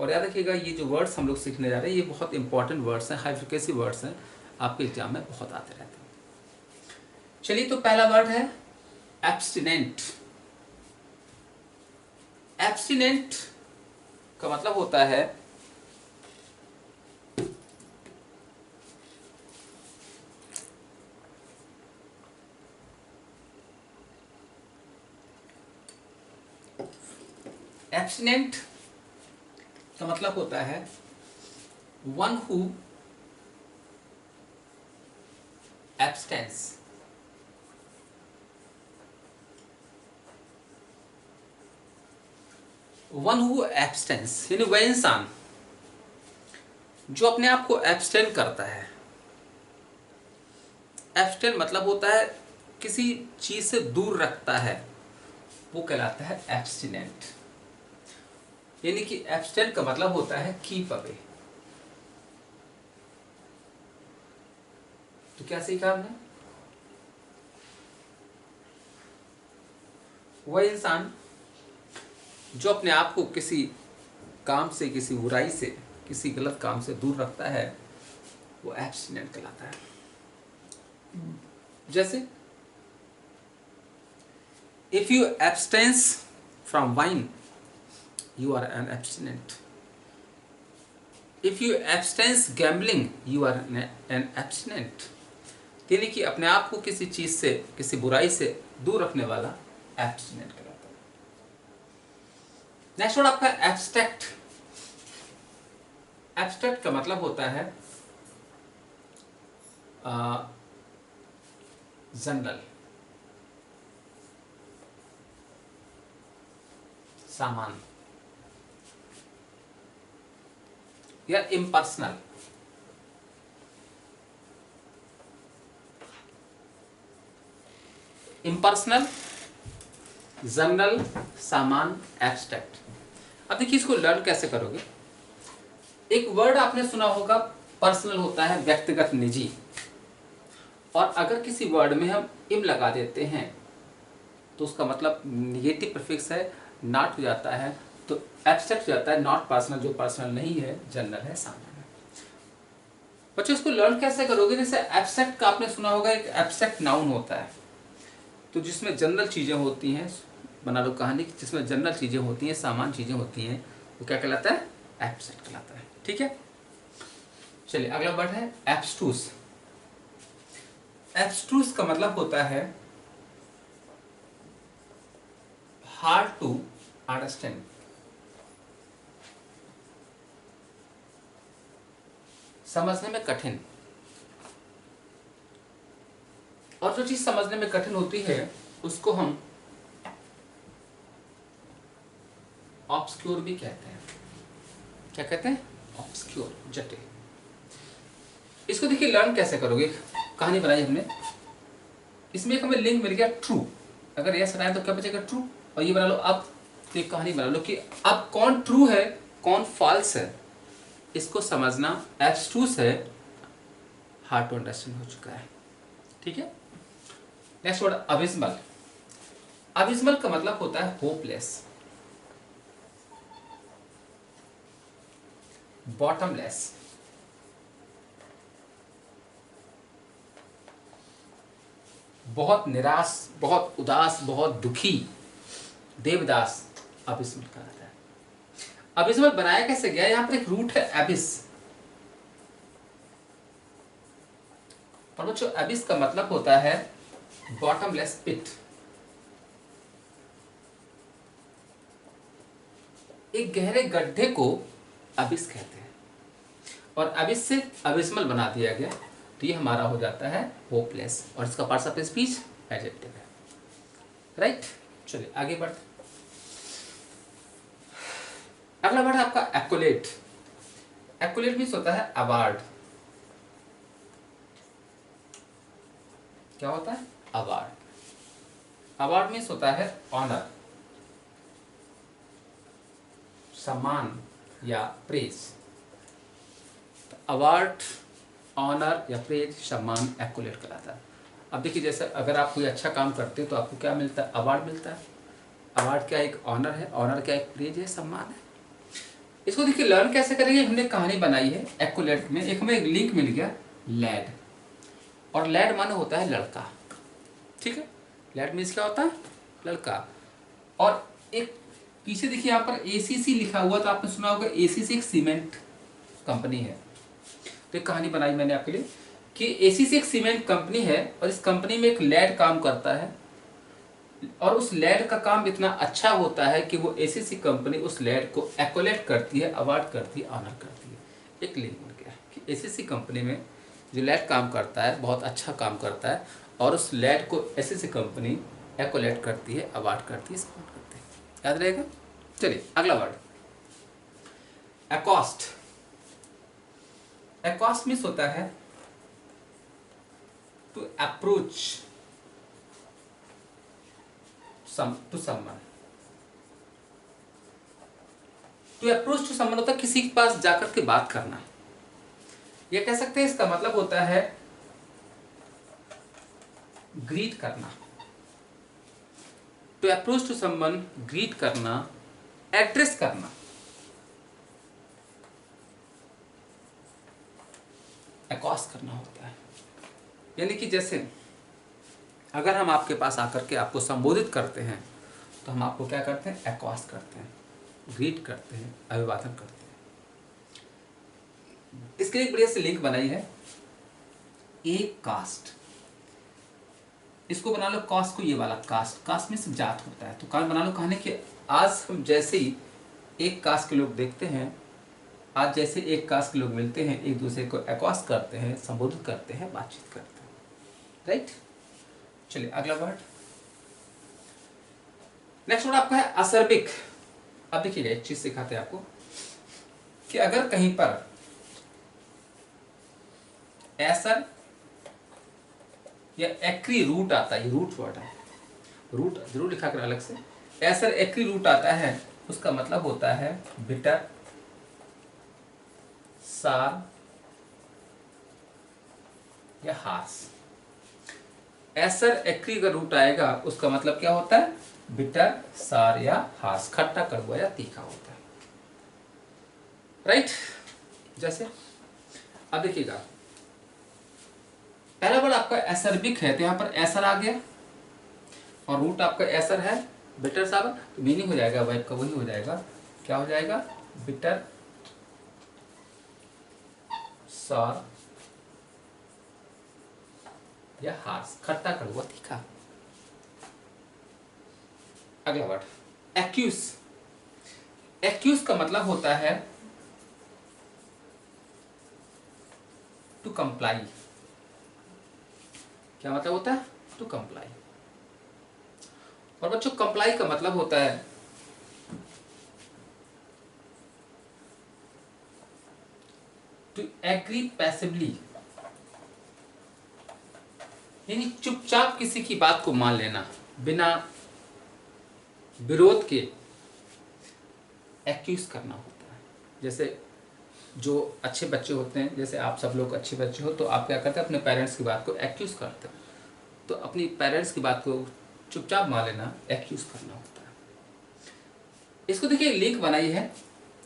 और याद रखिएगा, ये जो वर्ड्स हम लोग सीखने जा रहे हैं ये बहुत इंपॉर्टेंट वर्ड्स हैं, हाई फ्रिक्वेंसी वर्ड्स हैं, आपके एग्जाम में बहुत आते रहते हैं। चलिए, तो पहला वर्ड है एब्स्टिनेंट। एब्स्टिनेंट का मतलब होता है एब्स्टिनेंट का मतलब होता है वन हु एब्स्टेंस। वन हु एब्स्टेंस यानी वह इंसान जो अपने आप को एब्स्टेन करता है। एब्स्टेन मतलब होता है किसी चीज से दूर रखता है, वो कहलाता है एब्स्टिनेंट। यानी कि एब्स्टेन का मतलब होता है कीप अवे। तो क्या सीखा हमने? वह इंसान जो अपने आप को किसी काम से, किसी बुराई से, किसी गलत काम से दूर रखता है, वो एब्स्टिनेंट कहलाता है। जैसे if you abstains from wine, you are an abstinent. If you abstain gambling, you are an abstinent. यानी कि अपने आप को किसी चीज से, किसी बुराई से दूर रखने वाला एब्स्टिनेंट कहलाता है। नेक्स्ट वर्ड आपका एब्स्ट्रैक्ट। एब्स्ट्रैक्ट का मतलब होता है जनरल, सामान्य। या इम्पर्सनल। इम्पर्सनल, जनरल, सामान, एब्स्ट्रैक्ट। अब देखिए इसको लर्न कैसे करोगे। एक वर्ड आपने सुना होगा, पर्सनल होता है, व्यक्तिगत, निजी। और अगर किसी वर्ड में हम इम लगा देते हैं तो उसका मतलब निगेटिव प्रीफिक्स है, नॉट हो जाता है, तो एब्स्ट्रैक्ट हो जाता है, नॉट पर्सनल, जो पर्सनल नहीं है, जनरल है, सामान्य है। बच्चों इसको लर्न कैसे करोगे। जैसे एब्स्ट्रैक्ट का आपने सुना होगा, एक एब्स्ट्रैक्ट नाउन होता है, तो जिसमें जनरल चीज़ें होती हैं, बना लो कहानी, जिसमें जनरल चीज़ें होती हैं, सामान्य चीज़ें होती हैं, वो क्या कहलाता है, एब्स्ट्रैक्ट कहलाता है। ठीक है, चलिए अगला वर्ड है एब्स्ट्रूस। एब्स्ट्रूस का मतलब होता है हार्ड टू अंडरस्टैंड। समझने में कठिन। और जो चीज समझने में कठिन होती है उसको हम ऑब्सक्योर भी कहते हैं। क्या कहते हैं, ऑब्सक्योर, जटिल। इसको देखिए लर्न कैसे करोगे। कहानी बनाई हमने, इसमें एक हमें लिंक मिल गया ट्रू। अगर यस हटाएं तो क्या बचेगा, ट्रू। और ये बना लो अब, तो एक कहानी बना लो कि अब कौन ट्रू है कौन फॉल्स है, इसको समझना एब्स्ट्रूस है, हार्ड टू अंडरस्टैंड हो चुका है। ठीक है, नेक्स्ट वर्ड अबिस्मल। अबिस्मल का मतलब होता है होपलेस, बॉटमलेस, बहुत निराश, बहुत उदास, बहुत दुखी, देवदास, अबिस्मल कहलाता है। अबिस्मल बनाया कैसे गया, यहां पर एक रूट है एबिस। और बच्चों एबिस का मतलब होता है बॉटमलेस पिट। एक गहरे गड्ढे को अबिस कहते हैं, और अबिस से अबिस्मल बना दिया गया, तो ये हमारा हो जाता है होपलेस, और इसका पार्ट्स ऑफ स्पीच एडजेक्टिव है। राइट, चलिए आगे बढ़ते। अगला वर्ड है आपका एक्कोलेट। एक्कोलेट मीन्स होता है अवार्ड। क्या होता है, अवार्ड। अवार्ड मीन्स होता है ऑनर, सम्मान या प्रेज। अवार्ड, ऑनर या प्रेज, सम्मान, एक्कोलेट कहलाता है। अब देखिए जैसे अगर आप कोई अच्छा काम करते हो तो आपको क्या मिलता है, अवार्ड मिलता है। अवार्ड क्या एक ऑनर है, ऑनर क्या एक प्रेज है, सम्मान है। इसको देखिए लर्न कैसे करेंगे, हमने कहानी बनाई है एक्कोलेट में, एक हमें एक लिंक मिल गया लैड, और लैड माने होता है लड़का। ठीक है, लैड मीन्स क्या होता है, लड़का। और एक पीछे देखिए यहाँ पर एसीसी लिखा हुआ, तो आपने सुना होगा एसीसी एक सीमेंट कंपनी है। तो एक कहानी बनाई मैंने आपके लिए कि एसीसी एक सीमेंट कंपनी है, और इस कंपनी में एक लैड काम करता है, और उस लैड का काम इतना अच्छा होता है कि वो एसीसी कंपनी उस लैड को एक्कोलेट करती है, अवार्ड करती है, ऑनर करती है। एक लिंक बन गया कि एसीसी कंपनी में जो लैड काम करता है बहुत अच्छा काम करता है, और उस लैड को एसीसी कंपनी एक्कोलेट करती है, अवार्ड करती है, सपोर्ट करती है। याद रहेगा। चलिए अगला वर्ड एकॉस्ट। एकॉस्ट मीन्स होता है to approach to someone. To approach to someone होता है किसी के पास जाकर के बात करना। ये कह सकते हैं इसका मतलब होता है ग्रीट करना। To approach to someone, greet करना, एड्रेस करना। एकॉस्ट करना होता है, यानी कि जैसे अगर हम आपके पास आकर के आपको संबोधित करते हैं तो हम आपको क्या करते हैं, एकॉस्ट करते हैं, ग्रीट करते हैं, अभिवादन करते हैं। इसके लिए एक बढ़िया सी लिंक बनाई है, एक कास्ट। इसको बना लो कास्ट को, ये वाला कास्ट, कास्ट में सब जात होता है। तो कहानी बना लो कहानी कि आज हम जैसे ही एक कास्ट के लोग देखते हैं, आज जैसे एक कास्ट के लोग मिलते हैं, एक दूसरे को एकॉस्ट करते हैं, संबोधित करते हैं, बातचीत करते हैं। राइट, चलिए अगला वर्ड। नेक्स्ट वर्ड आपका है असर्बिक। अब देखिएगा एक चीज सिखाते हैं आपको कि अगर कहीं पर एसर या एक्री रूट आता है, ये रूट वर्ड है, रूट जरूर लिखा कर अलग से। एसर एक्री रूट आता है, उसका मतलब होता है बिटर, सार या हार्स। एसर एक्री का रूट आएगा, उसका मतलब क्या होता है? बिटर, सार या हार्स, खट्टा, कड़वा या तीखा होता है। राइट? जैसे अब देखिएगा, पहला वर्ड आपका एसरबिक है, तो यहां पर एसर आ गया और रूट आपका एसर है, बिटर सावर, तो मीनिंग हो जाएगा वर्ब का वही हो जाएगा, क्या हो जाएगा? बिटर, सार या हार्स, खट्टा, कड़वा, तीखा। अगला वर्ड एक्यूज। एक्यूज का मतलब होता है टू कंप्लाई। क्या मतलब होता है? To comply. और बच्चों कंप्लाई का मतलब होता है टू एग्री पैसिवली, यानी चुपचाप किसी की बात को मान लेना बिना विरोध के एक्यूज करना होता है। जैसे जो अच्छे बच्चे होते हैं, जैसे आप सब लोग अच्छे बच्चे हो, तो आप क्या करते हैं? अपने पेरेंट्स की बात को एक्यूज करते हो। तो अपनी पेरेंट्स की बात को चुपचाप मान लेना एक्यूज करना होता है। इसको देखिए लिंक बनाई है,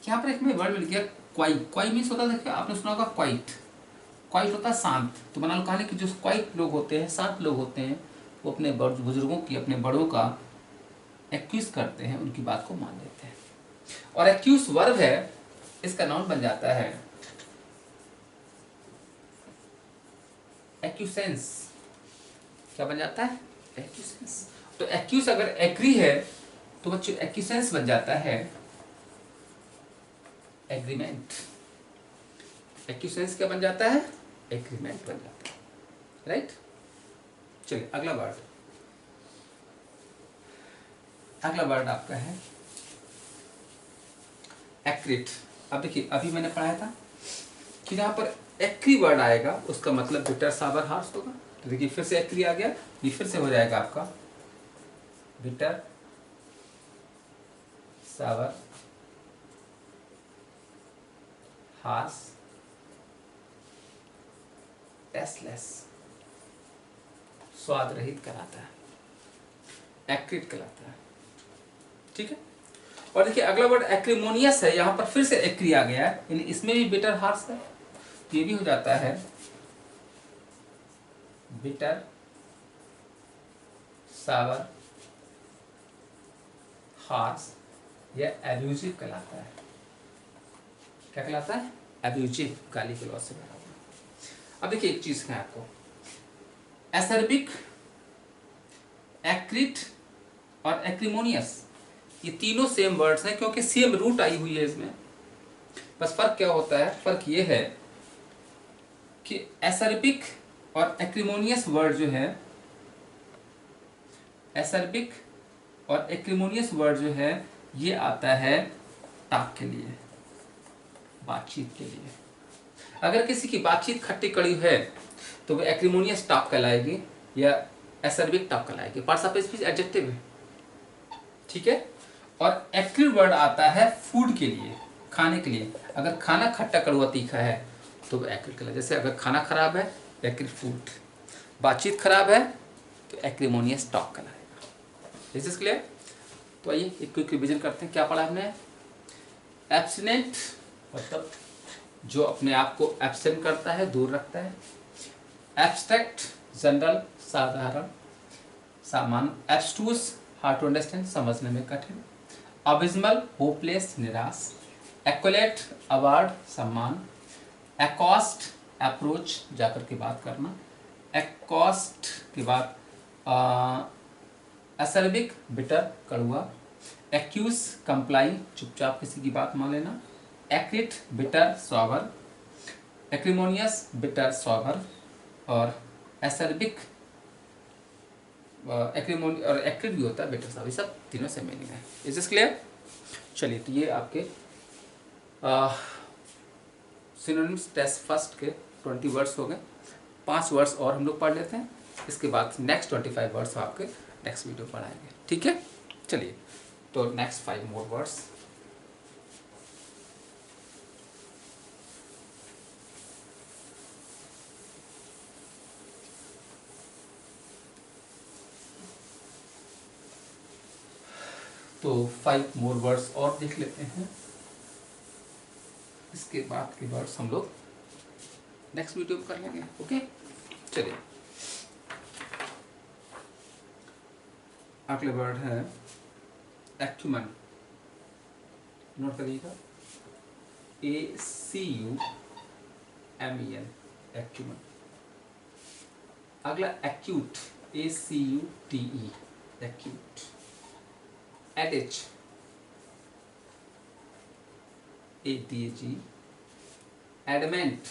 यहाँ पर एक में वर्ड मिल गया क्वाई। क्वाई मीन्स होता है, देखिए आपने सुना होगा क्वाइट। क्वाइट होता है शांत। तो बना लो कहानी कि जो क्वाइट लोग होते हैं, शांत लोग होते हैं, वो अपने बुजुर्गों की, अपने बड़ों का एक्यूज करते हैं, उनकी बात को मान लेते हैं। और एक्यूज वर्ब है, इसका नाउन बन जाता है एक्यूसेंस। क्या बन जाता है? एक्यूसेंस। तो एक्यूज अगर एग्री है तो बच्चों एक्यूसेंस बन जाता है एग्रीमेंट। एक्यूसेंस क्या बन जाता है? एग्रीमेंट बन जाता है। राइट? चलिए अगला वर्ड, अगला वर्ड आपका है एक्रिट। अब देखिए अभी मैंने पढ़ाया था कि यहाँ पर एक्री वर्ड आएगा, उसका मतलब बिटर, सावर, हार्स होगा। तो देखिए फिर से एक्री आ गया, ये फिर से हो जाएगा आपका बिटर, सावर, हार्स, टेस्टलेस, स्वाद रहित कहलाता है, एक्रिट कहलाता है। ठीक है? और देखिए अगला वर्ड एक्रीमोनियस है, यहां पर फिर से एक्री आ गया है, यानी इसमें भी बिटर, हार्स है, ये भी हो जाता है बिटर, सावर, हार्स या एब्यूजिव कहलाता है। क्या कहलाता है? एब्यूजिव, गाली गलौज से भरा हुआ। अब देखिए एक चीज है आपको, एसर्बिक, एक्रिट और एक्रीमोनियस, ये तीनों सेम वर्ड्स हैं क्योंकि सेम रूट आई हुई है इसमें। बस फर्क क्या होता है? फर्क ये है कि एसर्बिक और एक्रीमोनियस वर्ड जो है, एसर्बिक और एक्रीमोनियस वर्ड जो है, ये आता है टॉक के लिए, बातचीत के लिए। अगर किसी की बातचीत खट्टी कड़ी है तो वो एक्रीमोनियस टॉक कहलाएगी या एसर्बिक टॉक कहलाएगी। पार्ट्स ऑफ स्पीच एडजेक्टिव है। ठीक है? और एक्रिड वर्ड आता है फूड के लिए, खाने के लिए। अगर खाना खट्टा कड़वा तीखा है तो वो एक्रिड कहलाएगा। जैसे अगर खाना खराब है, एक्रिड फूड। बातचीत खराब है तो एक्रीमोनियस टॉक कहलाएगा। This is clear? तो आइए एक क्विक रिवीजन करते हैं। क्या पढ़ा हमने? एब्स्टिनेंट मतलब जो अपने आप को एब्सेंट करता है, दूर रखता है। एब्स्ट्रैक्ट जनरल, साधारण, सामान्य। एब्स्ट्रूस हार्ड टू अंडरस्टैंड, समझने में कठिन। अबिस्मल होपलेस, निराश। एक्वलेट अवार्ड, सम्मान। एकॉस्ट अप्रोच, जाकर के बात करना। एकॉस्ट के बाद एसर्बिक बिटर, कड़वा। एक्यूज कंप्लाई, चुपचाप किसी की बात मान लेना। Acrid bitter, sour. Acrimonious bitter, sour. और एसर्बिक एक्रीमोनी और एक्रिट भी होता है बिटर, सॉवर। ये सब तीनों से मीनिंग है। Is this clear? चलिए तो ये आपके सिनोनिम्स टेस्ट फर्स्ट के 20 वर्ड्स हो गए। 5 वर्ड्स और हम लोग पढ़ लेते हैं, इसके बाद नेक्स्ट 25 वर्ड्स आपके नेक्स्ट वीडियो पढ़ाएंगे, ठीक है। चलिए, तो नेक्स्ट 5 मोर वर्ड्स। तो 5 मोर वर्ड्स और देख लेते हैं, इसके बाद के वर्ड्स हम लोग नेक्स्ट वीडियो में कर लेंगे, ओके। चलिए, अगले वर्ड है एक्यूमेन, नोट करिएगा, ACUMEN, एक्यूमेन। अगला acute, ACUTE, acute. Adage, ADG, adamant,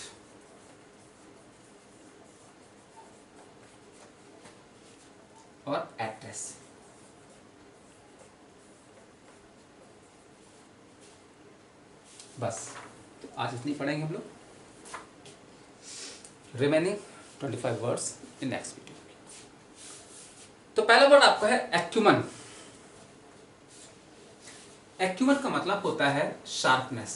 और एड्रेस। बस, तो आज इतनी पढ़ेंगे हम लोग, remaining 25 words in next video. तो पहला वर्ड आपका है एक्यूमन। एक्यूमन का मतलब होता है शार्पनेस।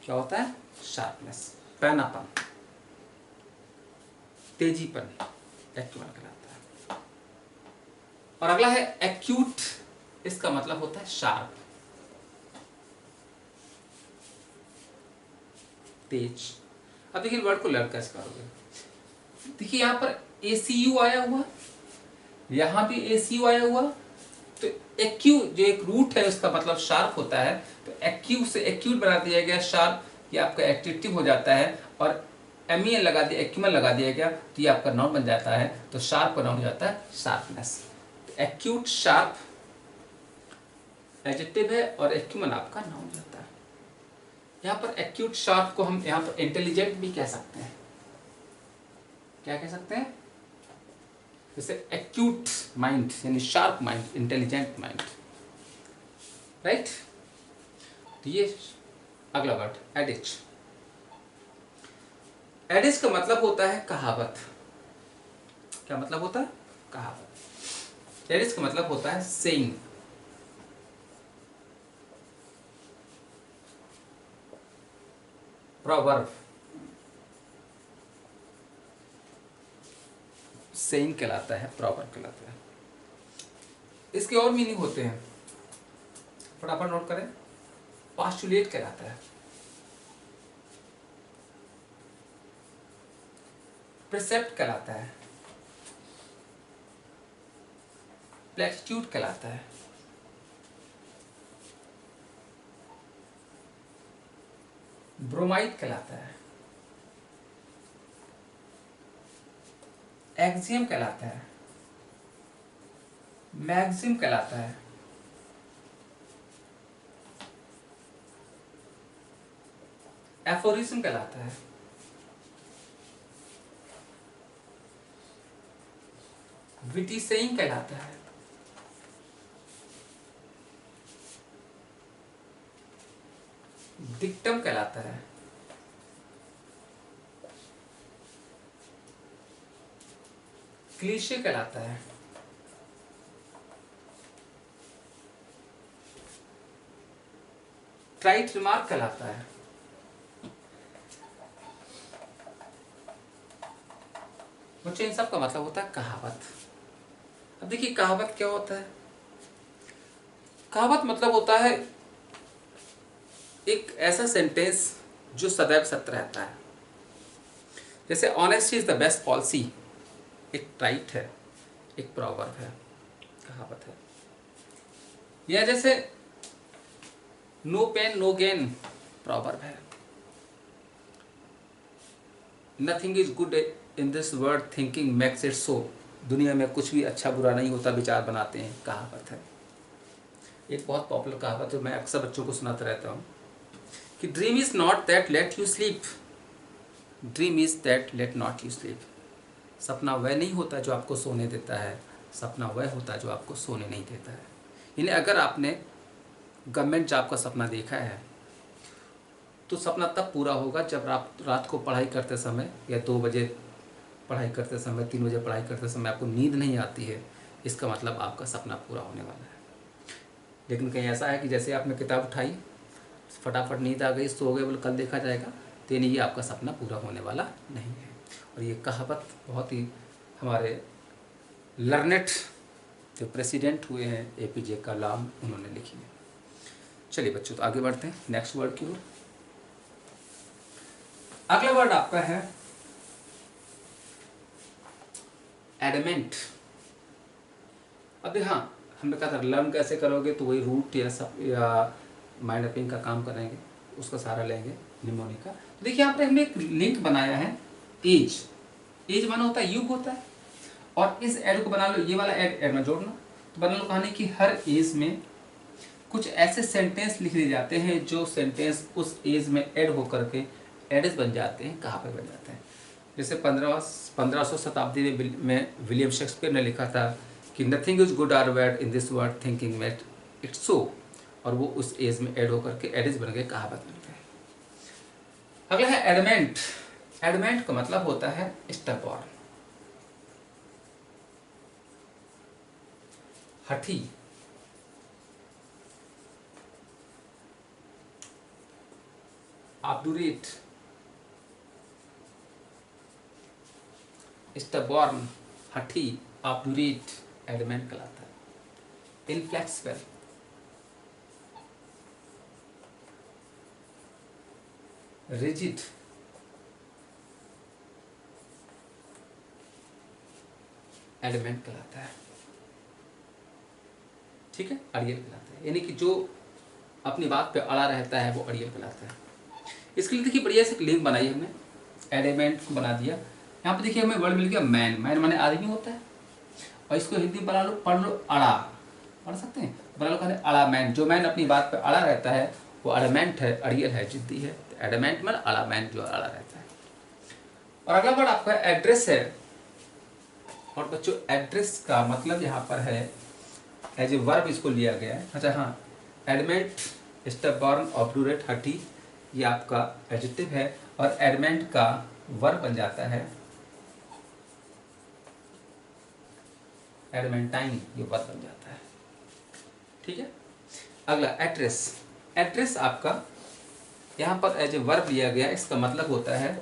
क्या होता है? शार्पनेस, पैनापन, तेजीपन, एक्यूमन कहलाता है। और अगला है एक्यूट, इसका मतलब होता है शार्प, तेज। अब देखिए वर्ड को लर्न कैसे करोगे। देखिए यहां पर ACU आया हुआ, यहां भी ACU आया हुआ, तो एक्यू जो एक रूट है उसका मतलब शार्प होता है, तो एक्यू से एक्यूट बना दिया गया शार्प, ये आपका एडजेक्टिव हो जाता है, और MEN लगा दिया, एक्यूमन लगा दिया गया, तो ये आपका नाउन बन जाता है। तो शार्प का नाउन हो जाता है शार्पनेस। एक्यूट शार्प एडजेक्टिव है और एक्यूमन आपका नाउन हो जाता है। यहाँ पर एक्यूट शार्प को हम यहाँ पर इंटेलिजेंट भी कह सकते हैं। क्या कह सकते हैं? जैसे एक्यूट माइंड यानी sharp mind, intelligent mind, right. तो ये अगला वर्ड एडिज। एडिज का मतलब होता है कहावत। क्या मतलब होता है? कहावत। एडिज का मतलब होता है सेइंग, प्रोवर्ब, सेइंग कहलाता है, प्रोवर्ब कहलाता है। इसके और मीनिंग होते हैं, फटाफट नोट करें। पास्टुलेट कहलाता है, प्रिसेप्ट कहलाता है, प्लेटिट्यूड कहलाता है, ब्रोमाइड कहलाता है, एक्सियम कहलाता है, मैक्सिम कहलाता है, एफोरिज्म कहलाता है, विटी सेइंग कहलाता है, डिक्टम कहलाता है, क्लीशे कहलाता है, ट्राइट रिमार्क कहलाता है, मुझे इन सब का मतलब होता है कहावत। अब देखिए कहावत क्या होता है? कहावत मतलब होता है एक ऐसा सेंटेंस जो सदैव सत्य रहता है। जैसे honesty is the best policy, एक ट्राइट है, एक प्रोवर्ब है, कहावत है। या जैसे no pain no gain, proverb है। Nothing is good in this world, thinking makes it so, दुनिया में कुछ भी अच्छा बुरा नहीं होता, विचार बनाते हैं, कहावत है। एक बहुत पॉपुलर कहावत है, मैं अक्सर बच्चों को सुनाता रहता हूँ कि dream is not that let you sleep, dream is that let not you sleep. सपना वह नहीं होता जो आपको सोने देता है, सपना वह होता है जो आपको सोने नहीं देता है। यानी अगर आपने गवर्नमेंट जॉब का सपना देखा है तो सपना तब पूरा होगा जब आप रात को पढ़ाई करते समय या 2 बजे पढ़ाई करते समय, 3 बजे पढ़ाई करते समय आपको नींद नहीं आती है, इसका मतलब आपका सपना पूरा होने वाला है। लेकिन कहीं ऐसा है कि जैसे आपने किताब उठाई, फटाफट नींद आ गई, सो गए, बोले कल देखा जाएगा, तो यानी ये आपका सपना पूरा होने वाला नहीं है। और ये कहावत बहुत ही हमारे लर्नेड जो प्रेसिडेंट हुए हैं APJ कलाम, उन्होंने लिखी है। चलिए बच्चों, तो आगे बढ़ते हैं नेक्स्ट वर्ड की ओर। अगला वर्ड आपका है एडमेंट। अब हाँ, हमने कहा था लर्न कैसे करोगे, तो वही रूट या माइंड मैपिंग का काम करेंगे, उसका सहारा लेंगे निमोनिक का। तो देखिए यहाँ पे हमने एक लिंक बनाया है, एज। एज माना होता है युग होता है, और इस एड को बना लो, ये वाला एड में जोड़ना, तो बना लो कहानी कि हर एज में कुछ ऐसे सेंटेंस लिख दिए जाते हैं जो सेंटेंस उस एज में ऐड होकर के एडेस बन जाते हैं। कहाँ पे बन जाते हैं? जैसे 1500 शताब्दी में विलियम शेक्सपियर ने लिखा था कि nothing is good or bad in this world thinking made it's so, और वो उस एज में ऐड होकर के एडेस बन गए, कहावत बन गए। अगला है एडमेंट। एडमेंट का मतलब होता है स्टबॉर्न, हठी, ऑब्डुरेट, स्टबॉर्न, हठी, ऑब्डुरेट एडमेंट कहलाता है। इनफ्लेक्सिबल, रिजिड, एडमेंट कहलाता है। ठीक है, अड़ियल कहलाता है, यानी कि जो अपनी बात पे अड़ा रहता है वो अड़ियल कहलाता है। इसके लिए देखिए बढ़िया से एक लिंक बनाई हमने, एडमेंट को बना दिया। यहाँ पे देखिए हमें वर्ड मिल गया मैन। मैन माने आदमी होता है, और इसको हिंदी में बना लो, पढ़ लो अड़ा, पढ़ सकते हैं, बना लो कहते अड़ा मैन। जो मैन अपनी बात पे अड़ा रहता है वो अड़मेंट है, अड़ियल है, जिद्दी है। तो एडमेंट माने अड़ा मैन, जो अड़ा रहता है। और अगला वर्ड आपका एड्रेस है। और बच्चों एड्रेस का मतलब यहाँ पर है एज ए वर्ब इसको लिया गया है। अच्छा हाँ, एडमेंट, स्टबॉर्न, ऑब्डुरेट, हठी, ये आपका एडजेक्टिव है, और एडमेंट का वर्ब बन जाता है एडमेंटाइन, ये वर्ब बन जाता है। ठीक है, अगला एड्रेस। एड्रेस आपका यहाँ पर एज ए वर्ब लिया गया, इसका मतलब होता है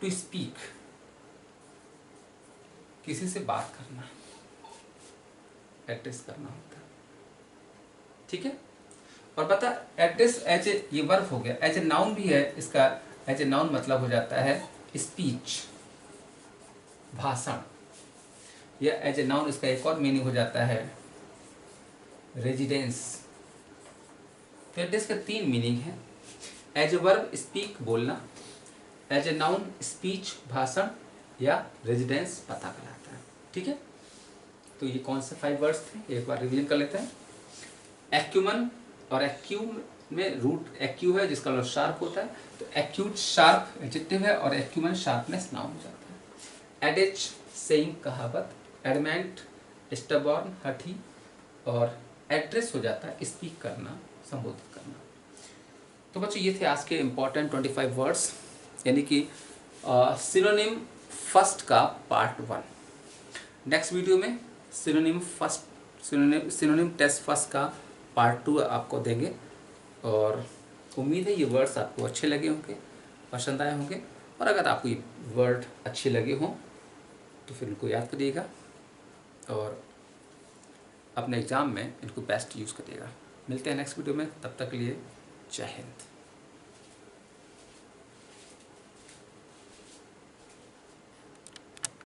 टू स्पीक, किसी से बात करना, एड्रेस करना होता है। ठीक है, और बता एड्रेस एज ए, ये वर्ब हो गया, एज ए नाउन भी है, इसका एज ए नाउन मतलब हो जाता है स्पीच, भाषण, या एज ए नाउन इसका एक और मीनिंग हो जाता है रेजिडेंस। तो एड्रेस का 3 मीनिंग है, एज ए वर्ब स्पीक बोलना, एज ए नाउन स्पीच भाषण, या रेजिडेंस पता कहलाता है। ठीक है, तो ये कौन से 5 वर्ड्स थे, एक बार रिवीजन कर लेते हैं। एक्यूमन, और एक्यूम में रूट एक्यू है जिसका मतलब शार्प होता है, तो एक्यूट शार्प एडजेक्टिव है, और एक्यूमन शार्पनेस नाउन हो जाता है। एडेज सेइंग कहावत, एडमेंट स्टबॉर्न हठी, और एड्रेस हो जाता है स्पीक करना, संबोधित करना। तो बच्चों ये थे आज के इम्पॉर्टेंट 25 वर्ड्स, यानी कि सिनोनिम फर्स्ट का पार्ट 1। नेक्स्ट वीडियो में सिनोनिम टेस्ट फर्स्ट का पार्ट 2 आपको देंगे, और उम्मीद है ये वर्ड्स आपको अच्छे लगे होंगे, पसंद आए होंगे। और अगर आपको ये वर्ड अच्छे लगे हों तो फिर इनको याद करिएगा और अपने एग्ज़ाम में इनको बेस्ट यूज़ करिएगा। मिलते हैं नेक्स्ट वीडियो में, तब तक के लिए जय हिंद।